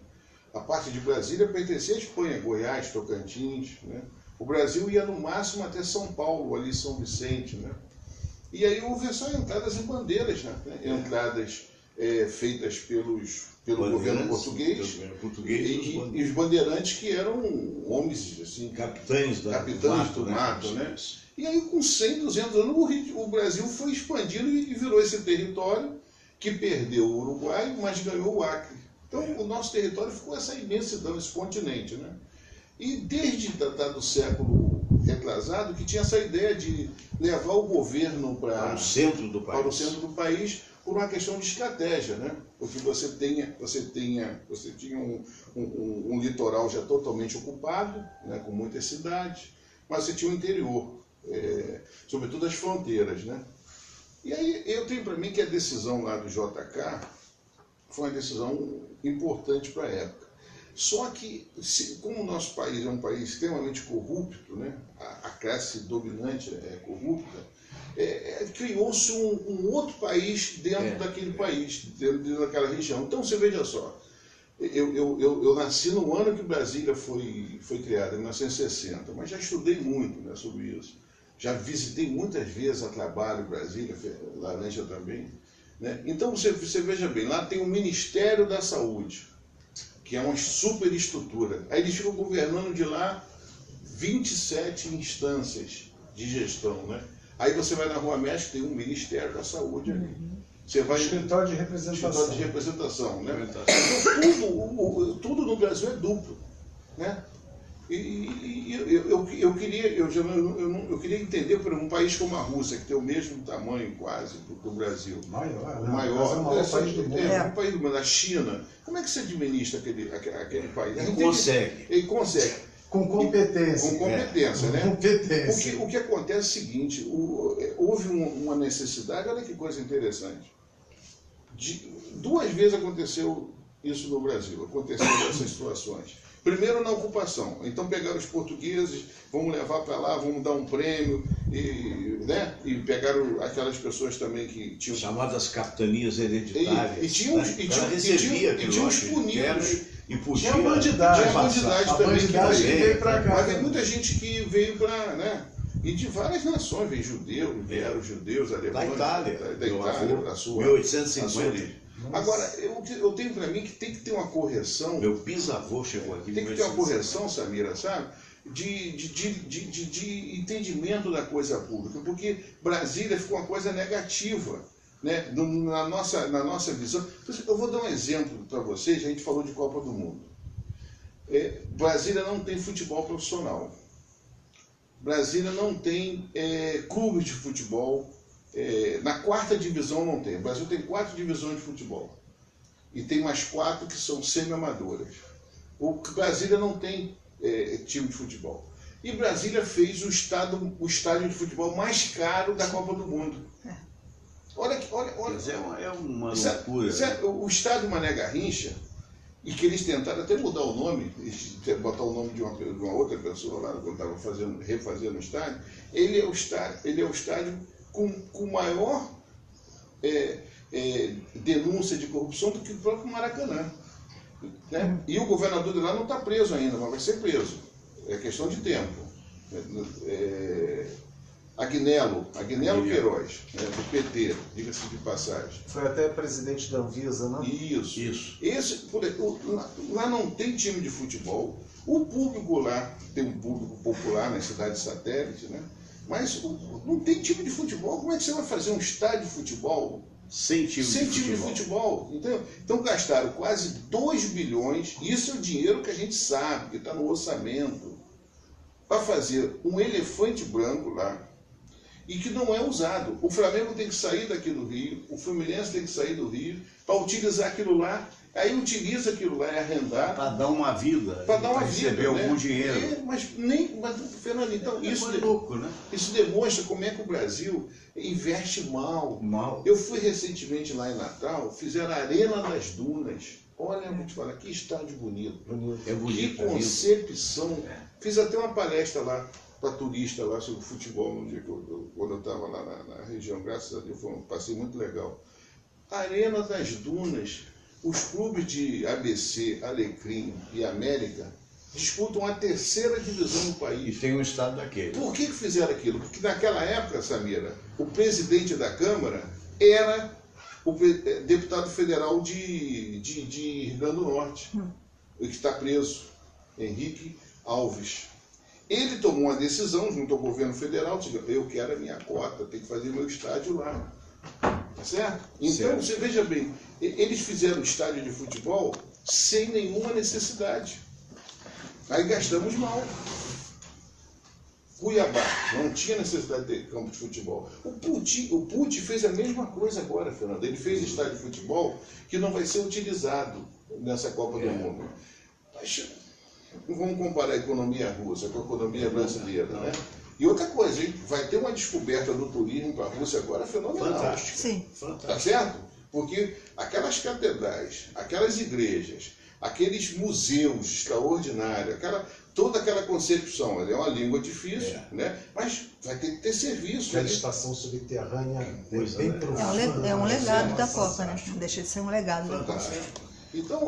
A parte de Brasília pertencia à Espanha, Goiás, Tocantins, né? O Brasil ia no máximo até São Paulo, ali São Vicente, né? E aí houve só entradas e bandeiras, né? Entradas feitas pelo governo português, e os bandeirantes que eram homens, assim, capitães do mato, né? E aí com 100, 200 anos o Brasil foi expandindo e virou esse território que perdeu o Uruguai, mas ganhou o Acre. Então o nosso território ficou essa imensidão, esse continente, né? E desde do século retrasado que tinha essa ideia de levar o governo para o centro do país por uma questão de estratégia, né? Porque você tinha um litoral já totalmente ocupado, né? Com muitas cidades, mas você tinha o interior, sobretudo as fronteiras, né? E aí eu tenho para mim que a decisão lá do JK foi uma decisão importante para a época. Só que, como o nosso país é um país extremamente corrupto, né? A classe dominante é corrupta, criou-se um outro país dentro daquele país, dentro daquela região. Então, você veja só, eu nasci no ano que Brasília foi criada, em 1960, mas já estudei muito, né, sobre isso. Já visitei muitas vezes a trabalho Brasília, Laranja também, né? Então, você veja bem, lá tem o Ministério da Saúde, que é uma superestrutura. Aí eles ficam governando de lá 27 instâncias de gestão, né? Aí você vai na Rua México, tem um Ministério da Saúde ali. Você vai escritório de representação, né? Então, tudo no Brasil é duplo, né? Eu queria entender, por um país como a Rússia, que tem o mesmo tamanho quase do Brasil. Maior. O maior país do mundo. Um país do mundo. A China. Como é que você administra aquele país? Ele consegue. Com competência. Com competência, né? Competência. O que acontece é o seguinte, houve uma necessidade, olha que coisa interessante. 2 vezes aconteceu isso no Brasil, aconteceram essas situações. Primeiro na ocupação, então pegaram os portugueses, vamos levar para lá, vamos dar um prêmio, né? E pegaram aquelas pessoas também que tinham... chamadas capitanias hereditárias. E tinham os punidos. E podia... Tinha a bandidagem também que veio para cá. Mas tem muita gente que veio para... né? E de várias nações, veio judeus, alemães... Da Itália, para a sua... 1850. Agora, eu tenho para mim que tem que ter uma correção. Meu bisavô chegou aqui. Tem que ter uma correção, Samira, sabe? De entendimento da coisa pública, porque Brasília ficou uma coisa negativa, né? na nossa visão. Eu vou dar um exemplo para vocês. A gente falou de Copa do Mundo. Brasília não tem futebol profissional. Brasília não tem clubes de futebol. Na 4ª divisão não tem. O Brasil tem 4 divisões de futebol. E tem mais 4 que são semi-amadoras. O Brasília não tem time de futebol. E Brasília fez o estádio de futebol mais caro da Copa do Mundo. Olha. É uma loucura. O estádio Mané Garrincha, e que eles tentaram até mudar o nome, botar o nome de uma outra pessoa lá, quando estavam refazendo o estádio, ele é o estádio com maior denúncia de corrupção do que o próprio Maracanã. Né? E o governador de lá não está preso ainda, mas vai ser preso. É questão de tempo. Agnello Queiroz, do PT, diga-se de passagem. Foi até presidente da Anvisa, né? Isso. Lá não tem time de futebol. O público lá, tem um público popular nas cidades satélites, né? Mas não tem time de futebol. Como é que você vai fazer um estádio de futebol sem time de futebol? Então gastaram quase 2 bilhões, isso é o dinheiro que a gente sabe, que está no orçamento, para fazer um elefante branco lá, e que não é usado. O Flamengo tem que sair daqui do Rio, o Fluminense tem que sair do Rio, para utilizar aquilo lá. Aí utiliza aquilo lá, é arrendado. Para dar uma vida. Para dar uma receber vida, algum dinheiro. Mas Fernando, então isso louco, né? Isso demonstra como é que o Brasil investe mal. Mal. Eu fui recentemente lá em Natal, fizeram a Arena das Dunas. Olha, eu vou te falar, que estádio bonito. É bonito. Que concepção. Fiz até uma palestra lá para turista lá sobre futebol no dia que quando eu estava lá na região, graças a Deus, foi um passeio muito legal. Arena das Dunas, os clubes de ABC, Alecrim e América disputam a 3ª divisão do país. E tem um estado daquele. Por que fizeram aquilo? Porque naquela época, Samira, o presidente da Câmara era o deputado federal de Rio Grande do Norte, que está preso, Henrique Alves. Ele tomou uma decisão junto ao governo federal, disse, eu quero a minha cota, tem que fazer meu estádio lá. Tá certo? Então, certo. Você veja bem, eles fizeram o estádio de futebol sem nenhuma necessidade. Aí gastamos mal. Cuiabá não tinha necessidade de ter campo de futebol. O Pucci fez a mesma coisa agora, Fernando. Ele fez estádio de futebol que não vai ser utilizado nessa Copa do Mundo. Mas não vamos comparar a economia russa com a economia brasileira, né? E outra coisa, hein? Vai ter uma descoberta do turismo para a Rússia agora fenomenal. Fantástico. Sim. Tá certo? Porque aquelas catedrais, aquelas igrejas, aqueles museus extraordinários, toda aquela concepção, é uma língua difícil, né? Mas vai ter que ter serviço. Aquela estação subterrânea bem profunda. É um legado da Copa, né? Não deixa de ser um legado da Copa. Então,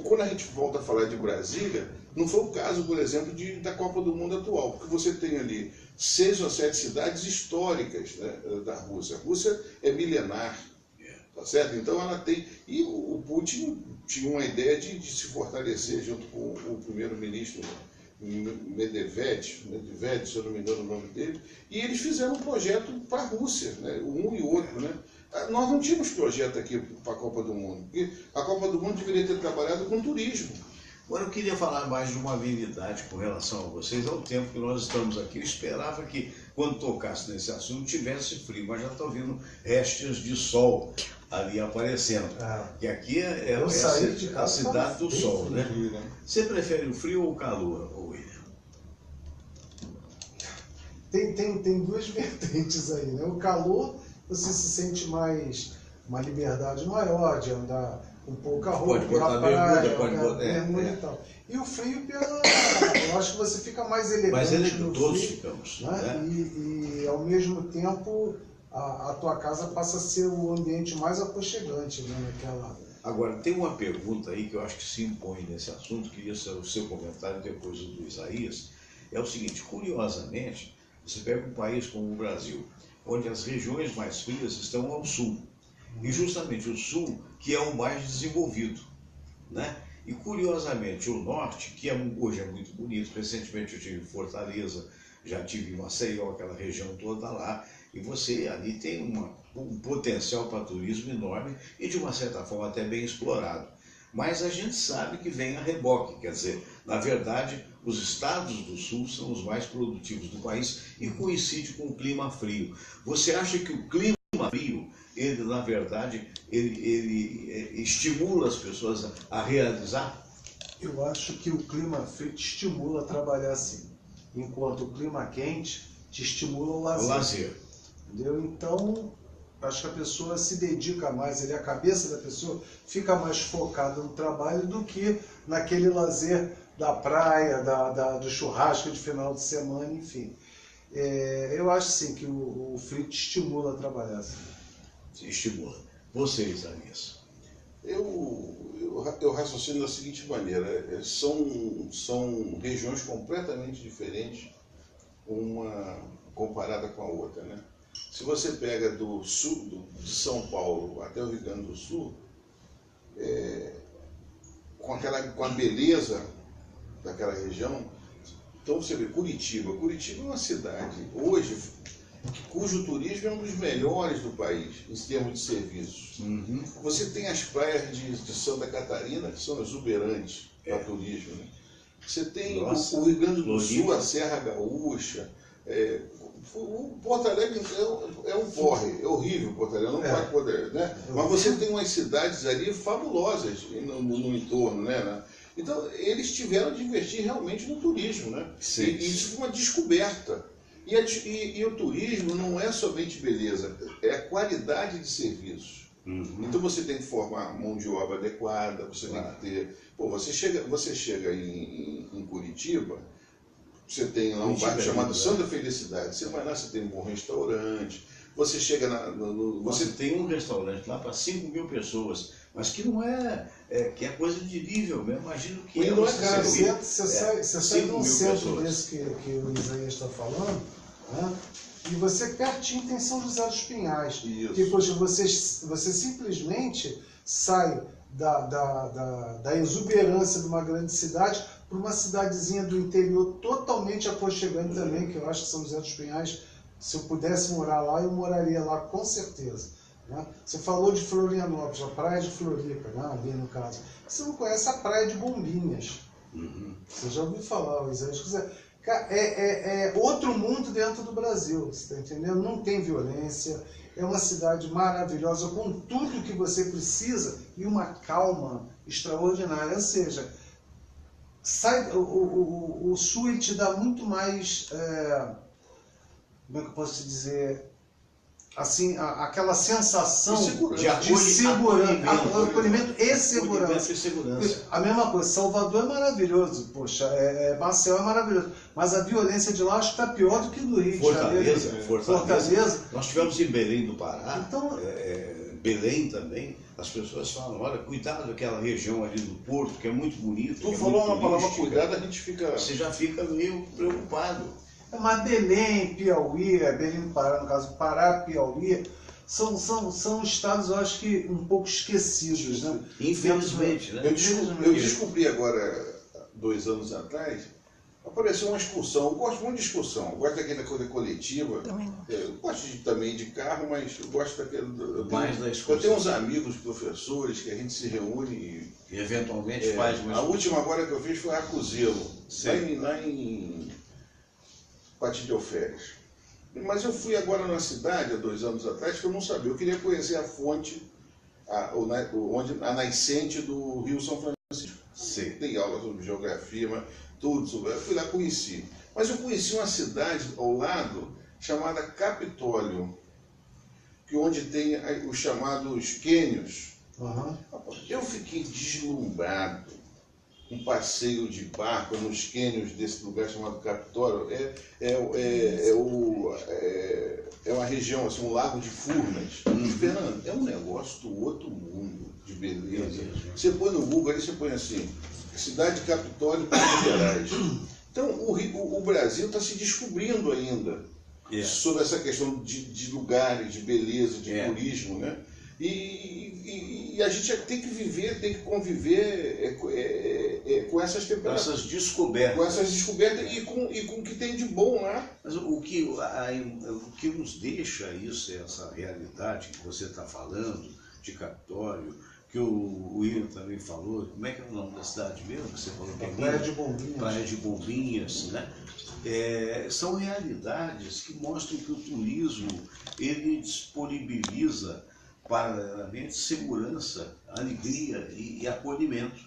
quando a gente volta a falar de Brasília, não foi o caso, por exemplo, da Copa do Mundo atual, porque você tem ali 6 ou 7 cidades históricas, né, da Rússia. A Rússia é milenar, tá certo? Então ela tem... E o Putin tinha uma ideia de se fortalecer junto com o primeiro-ministro Medvedev, se eu não me engano o nome dele, e eles fizeram um projeto para a Rússia, né, um e outro, né? Nós não tínhamos projeto aqui para a Copa do Mundo, porque a Copa do Mundo deveria ter trabalhado com turismo. Agora, eu queria falar mais de uma habilidade com relação a vocês, ao tempo que nós estamos aqui. Eu esperava que, quando tocasse nesse assunto, tivesse frio, mas já estou vendo restos de sol ali aparecendo. E aqui é a cidade do sol, né? Você prefere o frio ou o calor, William? Tem duas vertentes aí, né? O calor, você se sente mais uma liberdade maior de andar com pouca roupa, pode botar bermuda, pode botar e tal. E o frio, eu acho que você fica mais elegante. Mais elegante, no todos frio, ficamos. Né? E ao mesmo tempo, a tua casa passa a ser o ambiente mais aconchegante, né? Agora, tem uma pergunta aí que eu acho que se impõe nesse assunto, queria ser o seu comentário depois do Isaías. É o seguinte, curiosamente, você pega um país como o Brasil, onde as regiões mais frias estão ao sul. E justamente o sul, que é o mais desenvolvido, né? E curiosamente o norte, que hoje é muito bonito, recentemente eu tive em Fortaleza, já tive em Maceió, aquela região toda lá, e você ali tem um potencial para turismo enorme e de uma certa forma até bem explorado. Mas a gente sabe que vem a reboque, quer dizer, na verdade, os estados do sul são os mais produtivos do país e coincide com o clima frio. Você acha que o clima frio, ele, na verdade, ele estimula as pessoas a realizar? Eu acho que o clima frio te estimula a trabalhar assim, enquanto o clima quente te estimula o lazer. O lazer. Entendeu? Então, acho que a pessoa se dedica mais, a cabeça da pessoa fica mais focada no trabalho do que naquele lazer da praia, do churrasco de final de semana, enfim. Eu acho sim que o frio te estimula a trabalhar assim. Estimula. Vocês, Anias? Eu raciocino da seguinte maneira, são regiões completamente diferentes, uma comparada com a outra, né? Se você pega do sul, de São Paulo até o Rio Grande do Sul, com a beleza daquela região, então você vê Curitiba é uma cidade, hoje, cujo turismo é um dos melhores do país, em termos de serviços. Uhum. Você tem as praias de Santa Catarina, que são exuberantes para turismo, né? Você tem o Rio Grande do Sul, a Serra Gaúcha, o Porto Alegre é um porre, é horrível o Porto Alegre, não vai poder, né? Mas você tem umas cidades ali fabulosas no entorno, né? Então, eles tiveram de investir realmente no turismo, né? E isso foi uma descoberta. E o turismo não é somente beleza, é a qualidade de serviços. Então você tem que formar mão de obra adequada, você tem que ter... Pô, você chega em Curitiba, você tem lá um bairro chamado Santa Felicidade, você vai lá, você tem um bom restaurante, você chega Você tem um restaurante lá para 5 mil pessoas, mas que não que é coisa de nível mesmo. Imagino que não é caro. Você sai de um centro desse que o Isaías está falando, né? E você pertinho tem São José dos Pinhais. Que, poxa, você simplesmente sai da exuberância de uma grande cidade para uma cidadezinha do interior totalmente aconchegante também, que eu acho que São José dos Pinhais, se eu pudesse morar lá, eu moraria lá com certeza. Né? Você falou de Florianópolis, a praia de Floripa, né? Ali no caso. Você não conhece a praia de Bombinhas. Você já ouviu falar, Isaías? É outro mundo dentro do Brasil, você está entendendo? Não tem violência, é uma cidade maravilhosa, com tudo que você precisa e uma calma extraordinária. Ou seja, o Sul te dá muito mais, como é que eu posso dizer, assim, aquela sensação de segurança, acolhimento e segurança. A mesma coisa, Salvador é maravilhoso, poxa, Maceió é maravilhoso, mas a violência de lá acho que está pior do que do Rio de Janeiro. Fortaleza. Nós tivemos em Belém do Pará, então, Belém também, as pessoas falam, olha, cuidado daquela região ali do Porto, que é muito bonito. Tu falou uma palavra cuidado, a gente fica... Você já fica meio preocupado. Mas Belém, Piauí, Belém do Pará, no caso, Pará, Piauí, são estados, eu acho que, um pouco esquecidos, né? Infelizmente, né? Eu descobri agora, 2 anos atrás, apareceu uma excursão. Eu gosto muito de excursão, eu gosto daquela coisa coletiva. Eu gosto também de carro, mas eu gosto daquele... Mais da excursão. Eu tenho uns amigos, professores, que a gente se reúne e eventualmente faz uma excursão. A última agora que eu fiz foi a Cruzeiro, lá em Paty de Alferes. Mas eu fui agora na cidade, há 2 anos atrás, que eu não sabia. Eu queria conhecer a fonte, a nascente do Rio São Francisco. Tem aula sobre geografia, mas tudo sobre... Eu fui lá, conheci. Mas eu conheci uma cidade ao lado, chamada Capitólio, onde tem os chamados quênios. Eu fiquei deslumbrado. Um passeio de barco nos quênios desse lugar chamado Capitólio é uma região, assim, um lago de Furnas. Fernando, é um negócio do outro mundo de beleza. Você põe no Google, aí você põe assim, cidade de Capitólio, Minas Gerais. Então, o Brasil está se descobrindo ainda sobre essa questão de lugares, de beleza, de turismo, né? E a gente tem que viver, tem que conviver com essas temperaturas. Com essas descobertas. Com essas descobertas e com o que tem de bom lá. Mas o que nos deixa isso, essa realidade que você está falando, de Capitólio, que o William também falou, como é que é o nome da cidade mesmo que você falou? Que Praia de Bombinhas. Praia de Bombinhas, né? São realidades que mostram que o turismo, ele disponibiliza paralelamente segurança, alegria e acolhimento,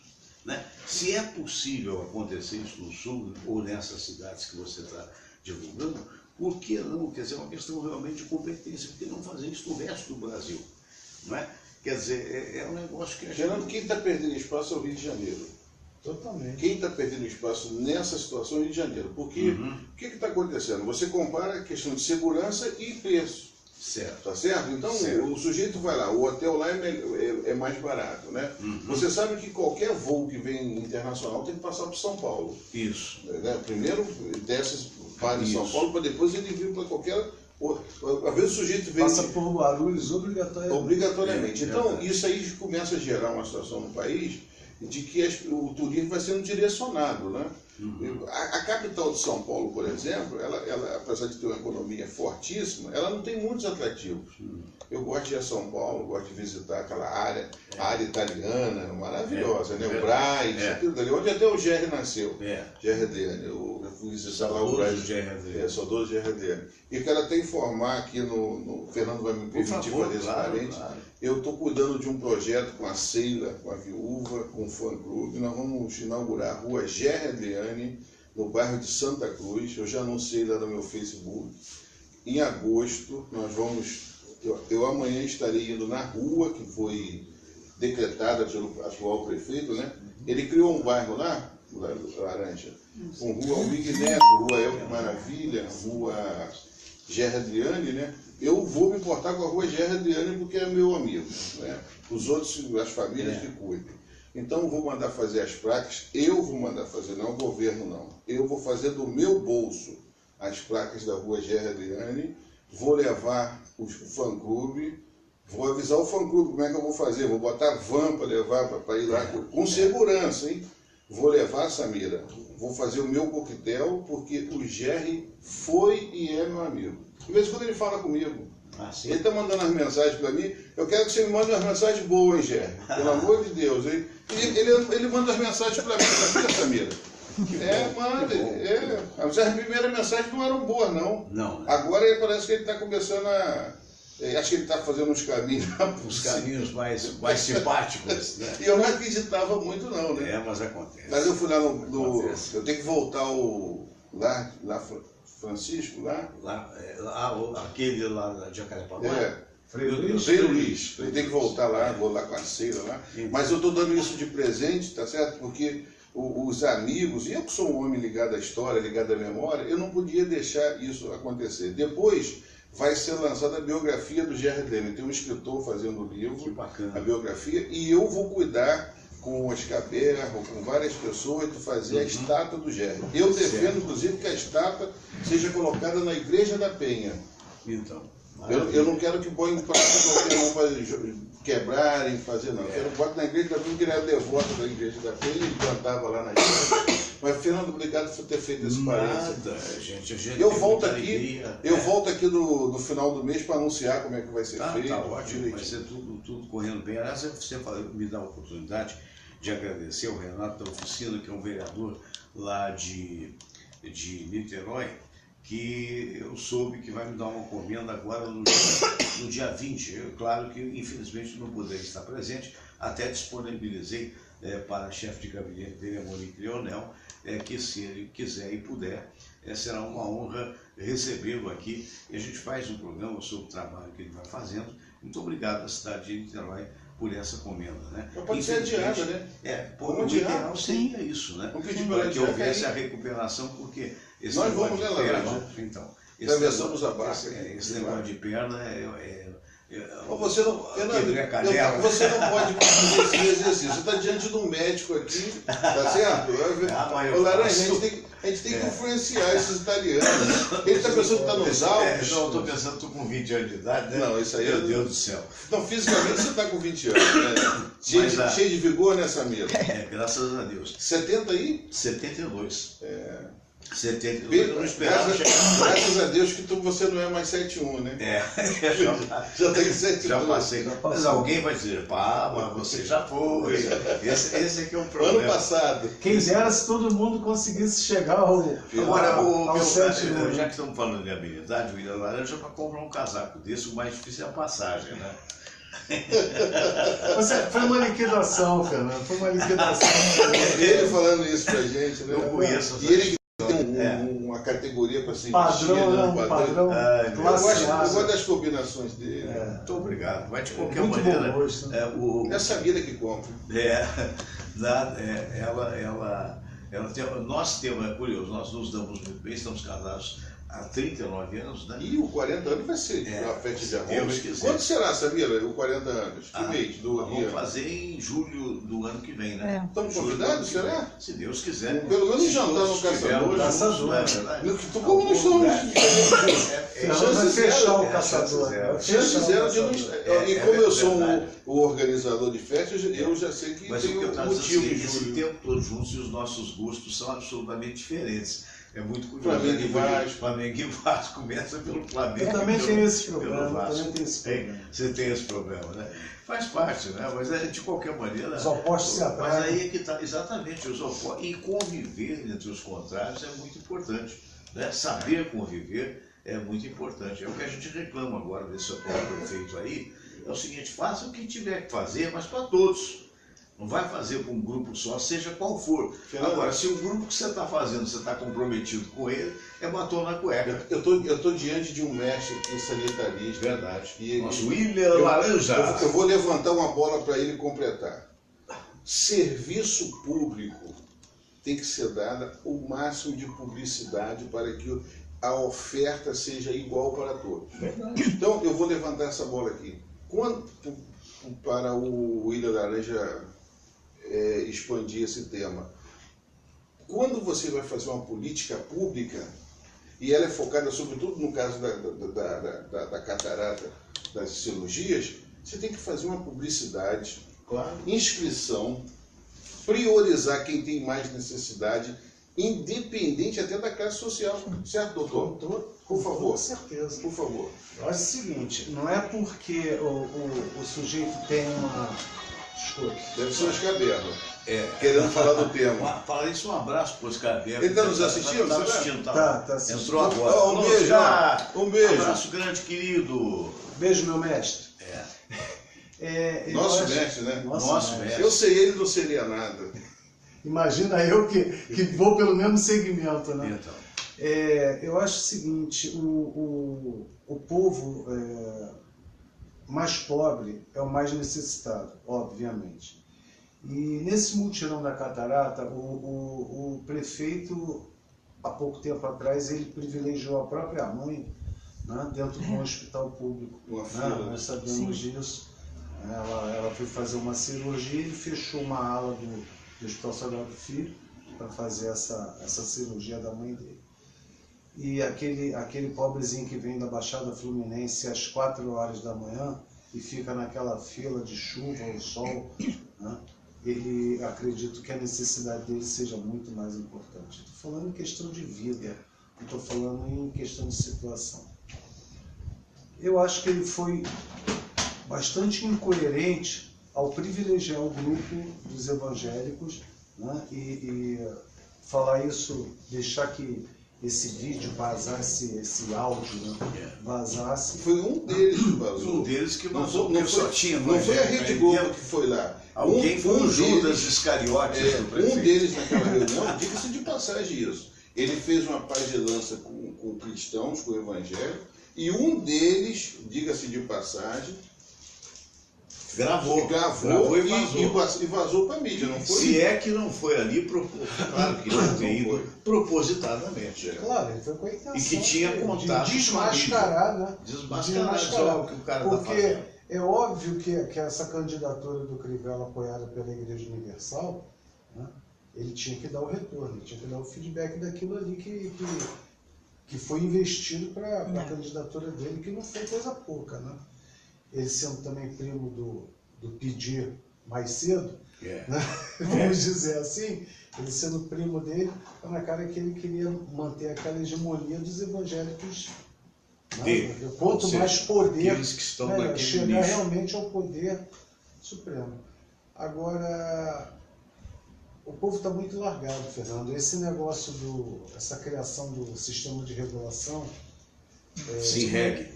né? Se é possível acontecer isso no Sul ou nessas cidades que você está divulgando, por que não? Quer dizer, é uma questão realmente de competência, por que não fazer isso no resto do Brasil? Não é? Quer dizer, é um negócio que a gente... Geraldo, quem está perdendo espaço é o Rio de Janeiro. Totalmente. Quem está perdendo espaço nessa situação é o Rio de Janeiro. Porque o que está acontecendo? Você compara a questão de segurança e preço. Certo. Tá certo? Então o sujeito vai lá, o hotel lá é mais barato, né? Você sabe que qualquer voo que vem internacional tem que passar por São Paulo. Isso. Né? Primeiro desce para em São Paulo, para depois ele vir para qualquer... Às vezes o sujeito vem... Passa por Guarulhos obrigatoriamente. Então isso aí começa a gerar uma situação no país de que o turismo vai sendo direcionado, né? A capital de São Paulo, por exemplo, ela, apesar de ter uma economia fortíssima, ela não tem muitos atrativos. Eu gosto de ir a São Paulo, gosto de visitar aquela área, a área italiana, maravilhosa, né? O Brás, aquilo ali, onde até o Gerry nasceu. Gerry Adriani. Eu fui visitar lá o Brás. Saudoso Gerry Adriani. E quero até informar aqui o Fernando vai me permitir fazer esse parente. Eu estou cuidando de um projeto com a Sheila, com a viúva, com o fã-clube. Nós vamos inaugurar a rua Gerry Adriani, no bairro de Santa Cruz. Eu já anunciei lá no meu Facebook. Em agosto, nós vamos... Eu amanhã estarei indo na rua que foi decretada pelo atual prefeito, né? Ele criou um bairro lá, Laranja, com rua Huig Neto, rua Elke Maravilha, rua Gerry Adriani, né? Eu vou me importar com a rua Gerry Adriani porque é meu amigo, né? Os outros, as famílias que cuidem. Então eu vou mandar fazer as placas, eu vou mandar fazer, não o governo não. Eu vou fazer do meu bolso as placas da rua Gerry Adriani, vou levar o fã-clube, vou avisar o fã-clube como é que eu vou fazer, vou botar van para levar, para ir lá, com segurança, hein? Vou levar, Samira, vou fazer o meu coquetel, porque o Gerry foi e é meu amigo. De vez em quando ele fala comigo. Ele está mandando as mensagens para mim, eu quero que você me mande umas mensagens boas, hein, Gerry? Pelo amor de Deus, hein? Ele manda as mensagens para mim, sabia, Samira? Manda. As primeiras mensagens não eram boas, não. Agora parece que ele está começando a... Acho que ele está fazendo uns caminhos... Os caminhos mais simpáticos, né? E eu não acreditava muito, não, né? Mas acontece. Mas eu fui lá eu tenho que voltar lá Francisco, aquele lá de Jacarepaguá? Frei Luiz. Eu tenho que voltar lá, vou lá com a Sheila lá. Mas eu estou dando isso de presente, tá certo? Porque os amigos, e eu que sou um homem ligado à história, ligado à memória, eu não podia deixar isso acontecer. Depois vai ser lançada a biografia do Gerry Adriani. Tem um escritor fazendo o livro, a biografia, e eu vou cuidar com o Oscar Berro, com várias pessoas, de fazer a estátua do Gerry. Eu defendo, inclusive, que a estátua seja colocada na Igreja da Penha. Então, eu não quero que põe em prática qualquer um para quebrarem, fazer, não. Eu quero que bote na Igreja da Penha, porque ele era devoto da Igreja da Penha, ele cantava lá na igreja. Mas, Fernando, obrigado por ter feito esse parênteses. Gente, eu volto aqui no final do mês para anunciar como é que vai ser feito. Tá ótimo, vai ser tudo correndo bem. Aliás, você me dá a oportunidade de agradecer ao Renato da Oficina, que é um vereador lá de Niterói, que eu soube que vai me dar uma comenda agora no dia 20. Claro que, infelizmente, não poderei estar presente, até disponibilizei para a chefe de gabinete dele, a Monique Leonel, que se ele quiser e puder, será uma honra recebê-lo aqui. E a gente faz um programa sobre o trabalho que ele vai fazendo. Muito obrigado à cidade de Niterói por essa comenda, né? Pode ser adiada, né? O ideal seria isso, né? Para que houvesse a recuperação, porque esse nós vamos lá, então, esse negócio de perna você não pode fazer esse exercício. Você está diante de um médico aqui, tá certo? Laranja, a gente tem que influenciar esses italianos. Ele está pensando que está nos Alpes. Não, estou pensando que estou com 20 anos de idade, né? Não, isso aí Meu Deus do céu. Não, fisicamente você está com 20 anos, né? Cheio de vigor, né, Samira? Graças a Deus. 70 aí? 72. 72, eu não esperava. Graças a Deus que você não é mais 71, né? Já tem 72. Já passei. Mas alguém vai dizer, mas você já foi. Esse aqui é um problema. Ano passado. Quem dera se todo mundo conseguisse chegar ao 71. Já que estamos falando de habilidade, o William Laranja, para comprar um casaco desse, o mais difícil é a passagem, né? Foi uma liquidação, Fernando. Foi uma liquidação. Ele falando isso pra gente, né? Eu conheço. E ele tem uma categoria para se investir, padrão. Eu gosto das combinações dele. Muito obrigado. Mas de qualquer maneira, é a Samira que compra. Nós temos, é curioso, nós nos damos muito bem, estamos casados há 39 anos, né? E o 40 anos vai ser a festa de Arroz. Quando será, Samira, o 40 anos? Que mês do vamos fazer em julho do ano que vem, né? Estamos convidados, será? Se Deus quiser. Pelo menos jantar no Caçador. Como nós estamos... Vai fechar o Caçador. Chance zero de não... E como eu sou o organizador de festas, eu já sei que tem um motivo de esse tempo todo juntos e os nossos gostos são absolutamente diferentes. É muito curioso. Flamengo e Vasco. Flamengo e Vasco começa pelo Flamengo. Eu também tenho esse problema. Você tem esse problema, né? Faz parte, né? Mas de qualquer maneira. Os opostos se atraem. Mas aí é que está, exatamente, os opostos. E conviver entre os contrários é muito importante. Né? Saber conviver é muito importante. É o que a gente reclama agora desse atual prefeito aí. É o seguinte, faça o que tiver que fazer, mas para todos. Não vai fazer para um grupo só, seja qual for. Agora, se o grupo que você está fazendo, você está comprometido com ele, é batom na cueca. Eu tô diante de um mestre aqui, sanitarista. Verdade. Nosso William Laranja. Eu vou levantar uma bola para ele completar. Serviço público tem que ser dada o máximo de publicidade para que a oferta seja igual para todos. Verdade. Então, eu vou levantar essa bola aqui. Para o William Laranja expandir esse tema. Quando você vai fazer uma política pública, e ela é focada sobretudo no caso da catarata, das cirurgias, você tem que fazer uma publicidade, inscrição, priorizar quem tem mais necessidade, independente até da classe social. Certo, doutor? Por favor. Com certeza. Por favor. Eu acho o seguinte, não é porque o sujeito tem uma... Desculpe. Deve ser o Oscar Berba, querendo falar do tema. Falar isso, um abraço para o Oscar Berba. Ele está nos assistindo? Está assistindo, tá assistindo. Entrou agora. Um beijo. Um beijo. Um abraço grande, querido. Beijo, meu mestre. Nosso mestre, né? Nosso mestre. Eu sei ele, não seria nada. Imagina eu que vou pelo mesmo segmento, né? Então. Eu acho o seguinte, o povo mais pobre é o mais necessitado, obviamente. E nesse mutirão da catarata, o prefeito, há pouco tempo atrás, ele privilegiou a própria mãe, né, dentro de um hospital público. Nós sabemos disso. Ela foi fazer uma cirurgia e fechou uma ala do Hospital Sagrado Filho para fazer essa cirurgia da mãe dele. E aquele pobrezinho que vem da Baixada Fluminense às 4 horas da manhã e fica naquela fila de chuva ou sol, né? Ele acredita que a necessidade dele seja muito mais importante. Estou falando em questão de vida, não estou falando em questão de situação. Eu acho que ele foi bastante incoerente ao privilegiar o grupo dos evangélicos, né? E falar isso, deixar que esse vídeo vazasse, esse áudio, né, vazasse. Foi um deles que vazou. Um deles que vazou. Não foi a Rede Globo que foi lá. Alguém foi um Judas Iscariotes. Um deles naquela reunião, diga-se de passagem isso. Ele fez uma paz de lança com cristãos, com o evangelho, e um deles, diga-se de passagem, gravou e vazou para a mídia, não foi? Se é que não foi ali, claro que não tem ido propositadamente. Claro, ele foi com a intenção. E que tinha contato de desmascarar, né? Desmascarar o que o cara está fazendo. Porque é óbvio que essa candidatura do Crivella apoiada pela Igreja Universal, né, ele tinha que dar o retorno, ele tinha que dar o feedback daquilo ali que foi investido para a candidatura dele, que não foi coisa pouca, né? Ele sendo também primo do Pedir mais cedo, né? Vamos dizer assim, ele sendo primo dele, tá na cara que ele queria manter aquela hegemonia dos evangélicos. Né? Quanto mais poder, que estão chegar nicho. Realmente ao poder supremo. Agora, o povo está muito largado, Fernando. Esse negócio essa criação do sistema de regulação, CISREG,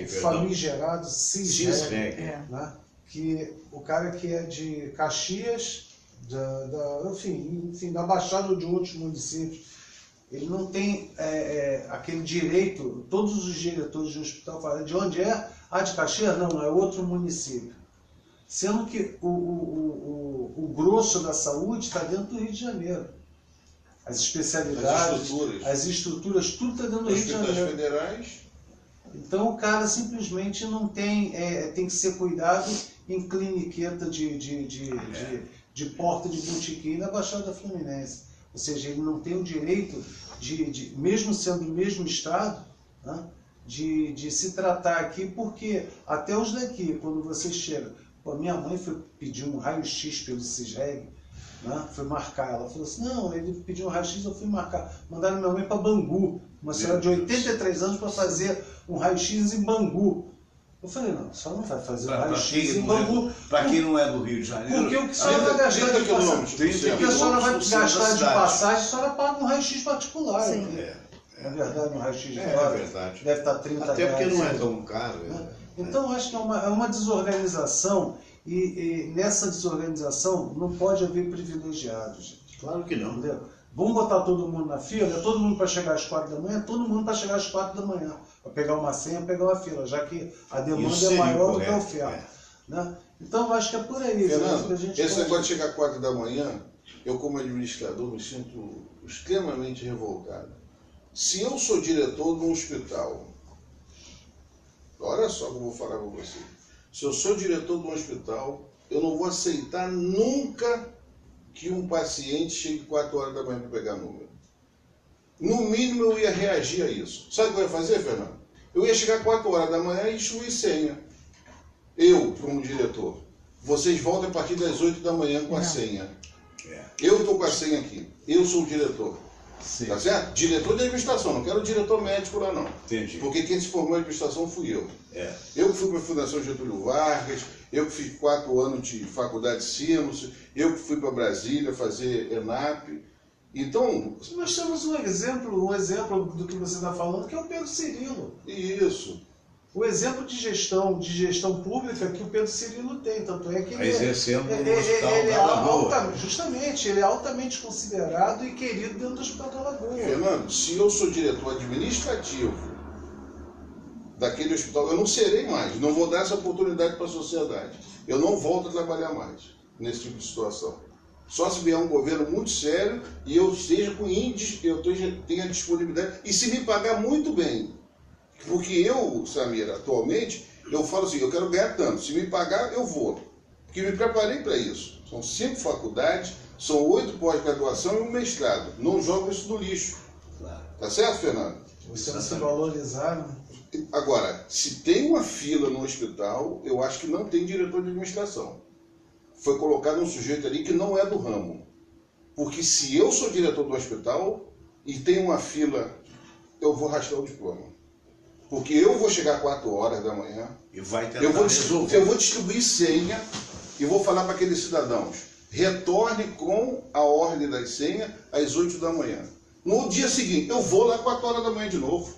famigerado CISREG, né? Que o cara que é de Caxias, enfim, da Baixada ou de outros municípios, ele não tem aquele direito. Todos os diretores de hospital falam, de onde é? De Caxias? Não, é outro município. Sendo que o grosso da saúde está dentro do Rio de Janeiro. as especialidades, as estruturas, tudo está dentro do Rio de Janeiro. Hospitais federais. Então o cara simplesmente não tem, tem que ser cuidado em cliniqueta de porta de botequim na Baixada Fluminense. Ou seja, ele não tem o direito mesmo sendo do mesmo estado, né, de se tratar aqui, porque até os daqui, quando você chega, minha mãe foi pedir um raio-x pelo CISREG, né, foi marcar, ela falou assim, não, ele pediu um raio-x, eu fui marcar, mandaram minha mãe para Bangu, uma senhora de 83 anos para fazer um raio-x em Bangu. Eu falei, não, a senhora não vai fazer um raio-x em Bangu. Para quem não é do Rio de Janeiro... Porque o que a senhora vai gastar de passagem? O que a senhora vai gastar de passagem, a senhora paga um raio-x particular. Sim. Na verdade, um raio-x de verdade. deve estar 30 reais. Até porque não é tão caro. Então, acho que é uma desorganização, e nessa desorganização não pode haver privilegiados, gente. Claro que não. Entendeu? Vamos botar todo mundo na fila, todo mundo para chegar às 4 da manhã, todo mundo para chegar às 4 da manhã, para pegar uma senha, pegar uma fila, já que a demanda é maior do que a oferta. Né? Então, acho que é por aí. Fernando, gente esse negócio de chegar às 4 da manhã, eu como administrador me sinto extremamente revoltado. Se eu sou diretor de um hospital, olha só o que eu vou falar com você. Se eu sou diretor de um hospital, eu não vou aceitar nunca que um paciente chegue 4 horas da manhã para pegar número. No mínimo eu ia reagir a isso. Sabe o que eu ia fazer, Fernando? Eu ia chegar 4 horas da manhã e instruir senha. Eu, como diretor. Vocês voltam a partir das 8 da manhã com a senha. Eu estou com a senha aqui. Eu sou o diretor. Sim. Tá certo? Diretor de administração, não quero diretor médico lá não. Entendi. Porque quem se formou em administração fui eu. Eu que fui para a Fundação Getúlio Vargas, eu que fiz 4 anos de faculdade de Sinos, eu que fui para Brasília fazer ENAP. Então... Nós temos um exemplo do que você está falando, que é o Pedro Cirilo. Isso. O exemplo de gestão pública que o Pedro Cirilo tem, tanto é que ele exercendo no Hospital justamente, ele é altamente considerado e querido dentro do Hospital da Lagoa. Fernando, se eu sou diretor administrativo daquele hospital, eu não serei mais, não vou dar essa oportunidade para a sociedade. Eu não volto a trabalhar mais nesse tipo de situação. Só se vier um governo muito sério e eu esteja com índice, eu tenha disponibilidade, e se me pagar muito bem. Porque eu, Samira, atualmente, eu falo assim, eu quero ganhar tanto. Se me pagar, eu vou. Porque me preparei para isso. São 5 faculdades, são 8 pós-graduação e um mestrado. Não jogo isso no lixo. Claro. Tá certo, Fernando? Você não se valorizar, né? Agora, se tem uma fila no hospital, eu acho que não tem diretor de administração. Foi colocado um sujeito ali que não é do ramo. Porque se eu sou diretor do hospital e tem uma fila, eu vou rastrear o diploma. Porque eu vou chegar 4 horas da manhã, e vai tentar eu vou distribuir senha e vou falar para aqueles cidadãos, retorne com a ordem das senhas às 8 da manhã. No dia seguinte, eu vou lá 4 horas da manhã de novo.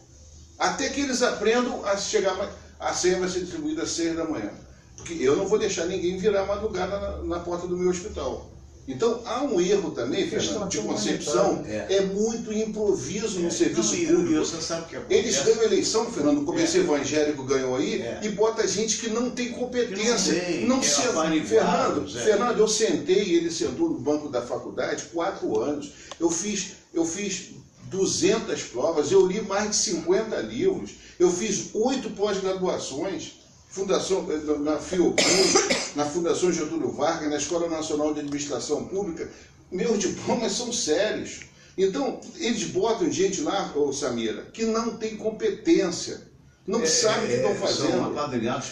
Até que eles aprendam a chegar, a senha vai ser distribuída às 6 da manhã. Porque eu não vou deixar ninguém virar madrugada na porta do meu hospital. Então, há um erro também, Fernando, de concepção, é muito improviso no serviço público. Você sabe o que Eles ganham eleição, Fernando, como esse evangélico ganhou aí, e bota gente que não tem competência. Fernando, eu sentei, ele sentou no banco da faculdade 4 anos, eu fiz 200 provas, eu li mais de 50 livros, eu fiz 8 pós-graduações, na Fiocruz, na Fundação Getúlio Vargas, na Escola Nacional de Administração Pública. Meus diplomas são sérios. Então, eles botam gente lá, Samira, que não tem competência, não sabe o que estão fazendo.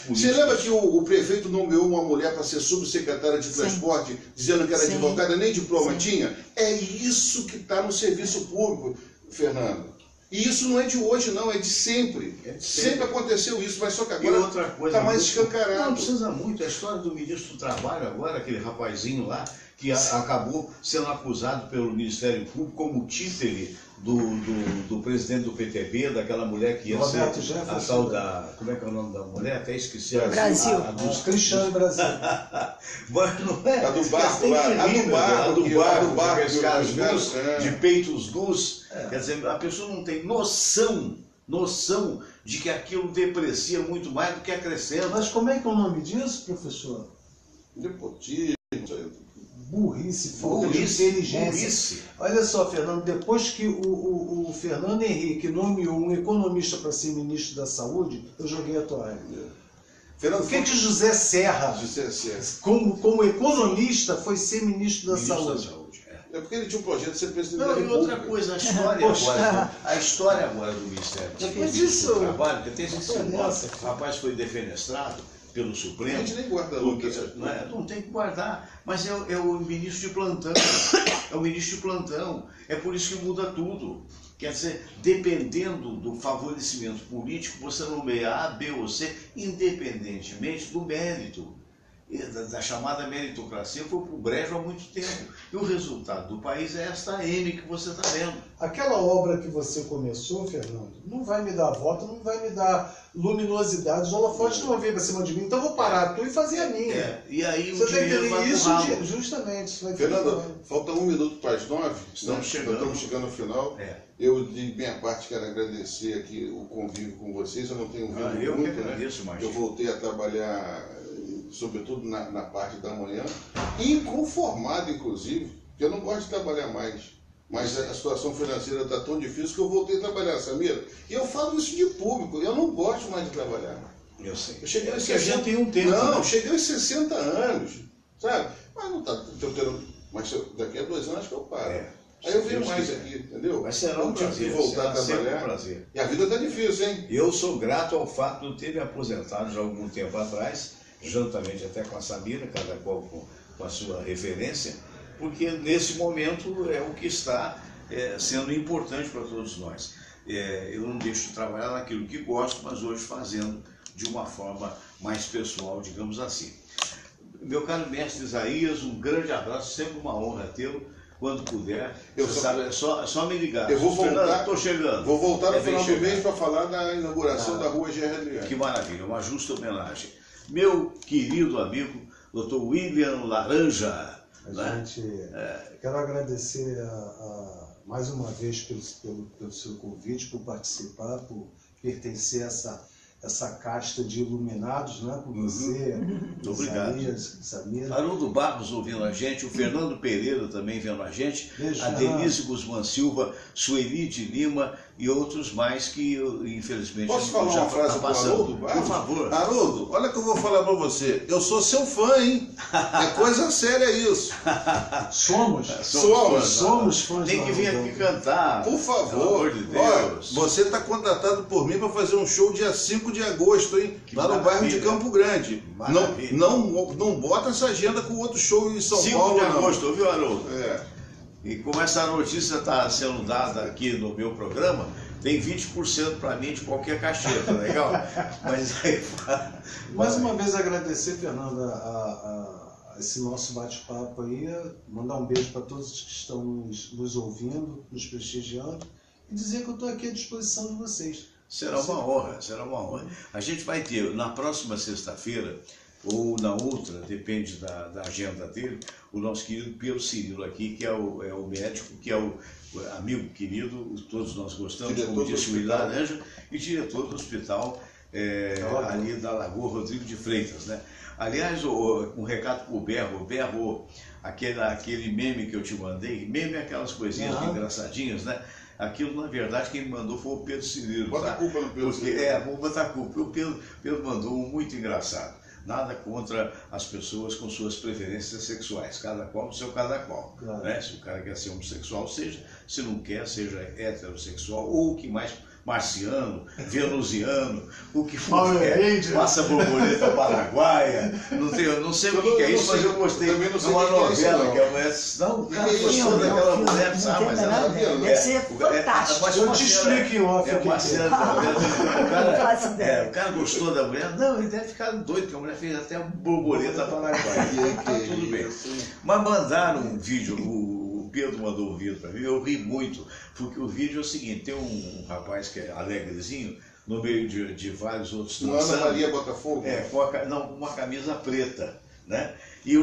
Você lembra que o prefeito nomeou uma mulher para ser subsecretária de transporte, dizendo que era advogada, nem diploma tinha? É isso que está no serviço público, Fernando. E isso não é de hoje, não, é de sempre. Sempre aconteceu isso, mas só que agora está mais escancarado. Não precisa muito. A história do ministro do Trabalho agora, aquele rapazinho lá, que acabou sendo acusado pelo Ministério Público como títere do presidente do PTB, daquela mulher que ia Roberto ser Jefferson, a tal da... Como é que é o nome da mulher? Até esqueci. Brasil. Cristiano Brasil. Mas não é? A do barco lá, a do barco, os caras caras de peitos nus. Quer dizer, a pessoa não tem noção de que aquilo deprecia muito mais do que acrescenta. Mas como é que é o nome disso, professor? Nepotismo. burrice, falta de inteligência. Burrice. Olha só, Fernando, depois que o Fernando Henrique nomeou um economista para ser ministro da Saúde, eu joguei a toalha. Por que José Serra, como economista, foi ser ministro da Saúde? É porque ele tinha um projeto de ser presidente da Não, e República. outra coisa, a história agora do Ministério do Trabalho, que tem esse negócio, o rapaz foi defenestrado pelo Supremo. A gente nem guarda luta. Não tem que guardar, mas é o ministro de plantão, é o ministro de plantão, é por isso que muda tudo. Quer dizer, dependendo do favorecimento político, você nomeia A, B ou C, independentemente do mérito. Da chamada meritocracia foi para o brejo há muito tempo. E o resultado do país é esta M que você está vendo. Aquela obra que você começou, Fernando, não vai me dar voto, não vai me dar luminosidade, os holofotes não vão vir para cima de mim, então eu vou parar tu e fazer a minha. E aí você o dinheiro vai isso pro ralo. justamente. Isso vai Fernando, falta 1 minuto para as 9, estamos chegando ao final. Eu, de minha parte, quero agradecer aqui o convívio com vocês. Eu não tenho vindo eu muito, que agradeço, né? Eu voltei a trabalhar, sobretudo na parte da manhã, inconformado, inclusive, porque eu não gosto de trabalhar mais. Mas a situação financeira está tão difícil que eu voltei a trabalhar, Samira. E eu falo isso de público, eu não gosto mais de trabalhar. Eu sei. Eu cheguei aos 60 tem um tempo. Não, né? cheguei aos 60 anos, sabe? Mas não está tendo. Mas daqui a 2 anos que eu paro. Aí eu venho mais aqui, entendeu? Mas será um prazer, voltar a trabalhar. Um prazer. E a vida está difícil, hein? Eu sou grato ao fato de ter me aposentado já há algum tempo atrás, juntamente até com a Samira, cada qual com a sua referência, porque nesse momento é o que está sendo importante para todos nós. Eu não deixo de trabalhar naquilo que gosto, mas hoje fazendo de uma forma mais pessoal, digamos assim. Meu caro mestre Isaías, um grande abraço, sempre uma honra tê-lo. Quando puder, sabe, é só me ligar. Eu vou voltar, estou chegando. Vou voltar no final do mês para falar da inauguração da rua Gerard Adriano. Que maravilha, uma justa homenagem. Meu querido amigo, Dr. William Laranja. Quero agradecer mais uma vez pelo seu convite, por participar, por pertencer a essa casta de iluminados, né? Com você, obrigado. Samira. Haroldo Barros ouvindo a gente, o Fernando Pereira também vendo a gente, a Denise Guzmán Silva, Sueli de Lima e outros mais que infelizmente Posso falar uma frase para o Haroldo Barros? Por favor. Haroldo, olha que eu vou falar para você. Eu sou seu fã, hein? É coisa séria isso. Somos fãs. Tem que vir aqui cantar. Por favor. Pelo amor de Deus. Olha, você está contratado por mim para fazer um show dia 5 de agosto, hein? Lá no bairro de Campo Grande. Não bota essa agenda com outro show em São Paulo. 5 de agosto, ouviu, Haroldo? E como essa notícia está sendo dada aqui no meu programa, tem 20% para mim de qualquer cachê, tá legal? Mas aí... Mais uma vez agradecer, Fernando, a esse nosso bate-papo aí, mandar um beijo para todos que estão nos ouvindo, nos prestigiando, e dizer que eu estou aqui à disposição de vocês. Será uma honra, será uma honra. A gente vai ter, na próxima sexta-feira, ou na outra, depende da agenda dele, o nosso querido Pedro Cirilo aqui, que é o médico, que é o amigo querido, todos nós gostamos, diretor como disse o William Laranja, e diretor do hospital ali da Lagoa Rodrigo de Freitas, né? Aliás, um recado para o Berro, aquele meme que eu te mandei, meme é aquelas coisinhas engraçadinhas, né? Aquilo, na verdade, quem me mandou foi o Pedro Cirilo. Bota a culpa no Pedro Cirilo. Vou botar a culpa. O Pedro mandou um muito engraçado. Nada contra as pessoas com suas preferências sexuais, cada qual no seu cada qual. Claro. Né? Se o cara quer ser homossexual, seja. Se não quer, seja heterossexual, ou o que mais marciano, venusiano, o que for, passa borboleta paraguaia, não sei o que é isso, mas eu gostei. De uma novela que a mulher... Não, o cara gostou daquela mulher, sabe? Mas ela deve ser fantástico. Eu te explico em off. Uma cena o cara gostou da mulher, não, ele deve ficar doido, porque a mulher fez até uma borboleta paraguaia. Tudo bem. Mas mandaram um vídeo, o Pedro mandou um vídeo para mim, eu ri muito, porque o vídeo é o seguinte, tem um rapaz que é alegrezinho, no meio de vários outros dançando. Ana Maria Botafogo? Com uma camisa preta, né? E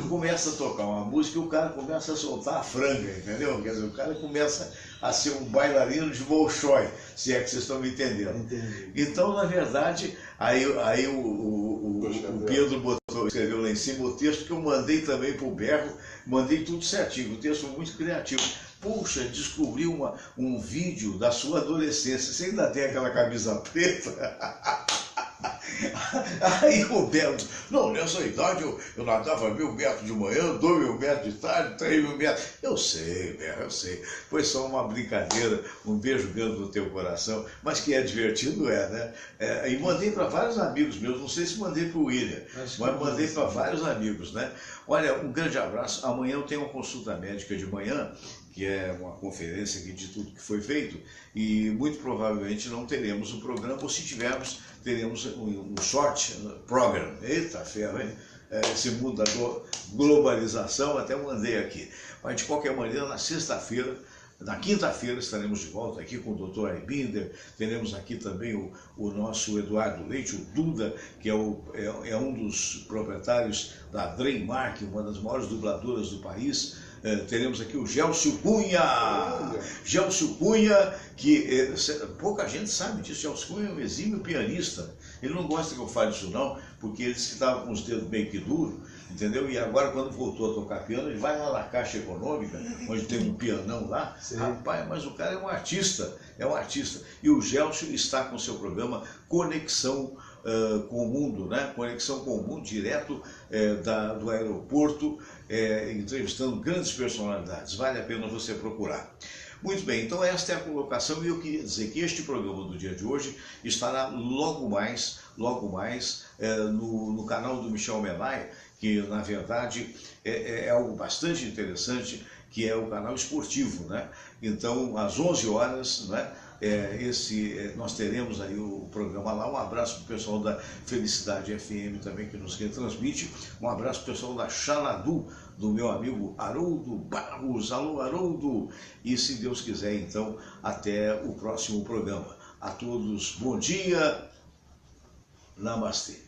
começa a tocar uma música e o cara começa a soltar a franga, entendeu? Quer dizer, o cara começa a ser um bailarino de Bolshoi, se é que vocês estão me entendendo. Entendi. Então, na verdade, aí o Pedro escreveu lá em cima o texto que eu mandei também para o Berro, mandei tudo certinho, o texto foi muito criativo. Puxa, descobri um vídeo da sua adolescência, você ainda tem aquela camisa preta? Aí o Beto, não, nessa idade eu nadava 1.000 metros de manhã, 2.000 metros de tarde, 3.000 metros. Eu sei, Beto, eu sei. Foi só uma brincadeira, um beijo grande no teu coração, mas que é divertido, né? E mandei para vários amigos meus, não sei se mandei para o William, mas mandei para vários amigos, né? Olha, um grande abraço. Amanhã eu tenho uma consulta médica de manhã, que é uma conferência aqui de tudo que foi feito, e muito provavelmente não teremos o programa, ou se tivermos, teremos um short program. Eita ferro, hein? Esse mundo da globalização, até mandei aqui. Mas de qualquer maneira, na sexta-feira, na quinta-feira estaremos de volta aqui com o Dr. Aibinder, teremos aqui também o nosso Eduardo Leite, o Duda, que é um dos proprietários da Dreammark, uma das maiores dubladoras do país. Teremos aqui o Gelcio Cunha, que pouca gente sabe disso. Gelcio Cunha é um exímio pianista. Ele não gosta que eu fale isso não, porque ele disse que estava com os dedos meio que duros, entendeu? E agora, quando voltou a tocar piano, ele vai lá na Caixa Econômica, onde tem um pianão lá. Sim. Rapaz, mas o cara é um artista, E o Gelcio está com o seu programa Conexão com o Mundo, né? Conexão com o Mundo, direto do aeroporto, entrevistando grandes personalidades. Vale a pena você procurar. Muito bem, então esta é a colocação, e eu queria dizer que este programa do dia de hoje estará logo mais no canal do Michel Menaia, que na verdade é algo bastante interessante, que é o canal esportivo, né? Então, às 11 horas, né? Nós teremos aí o programa lá. Um abraço para o pessoal da Felicidade FM também, que nos retransmite. Um abraço para o pessoal da Xanadu, do meu amigo Haroldo Barros. Alô, Haroldo! E se Deus quiser, então, até o próximo programa. A todos, bom dia, namastê.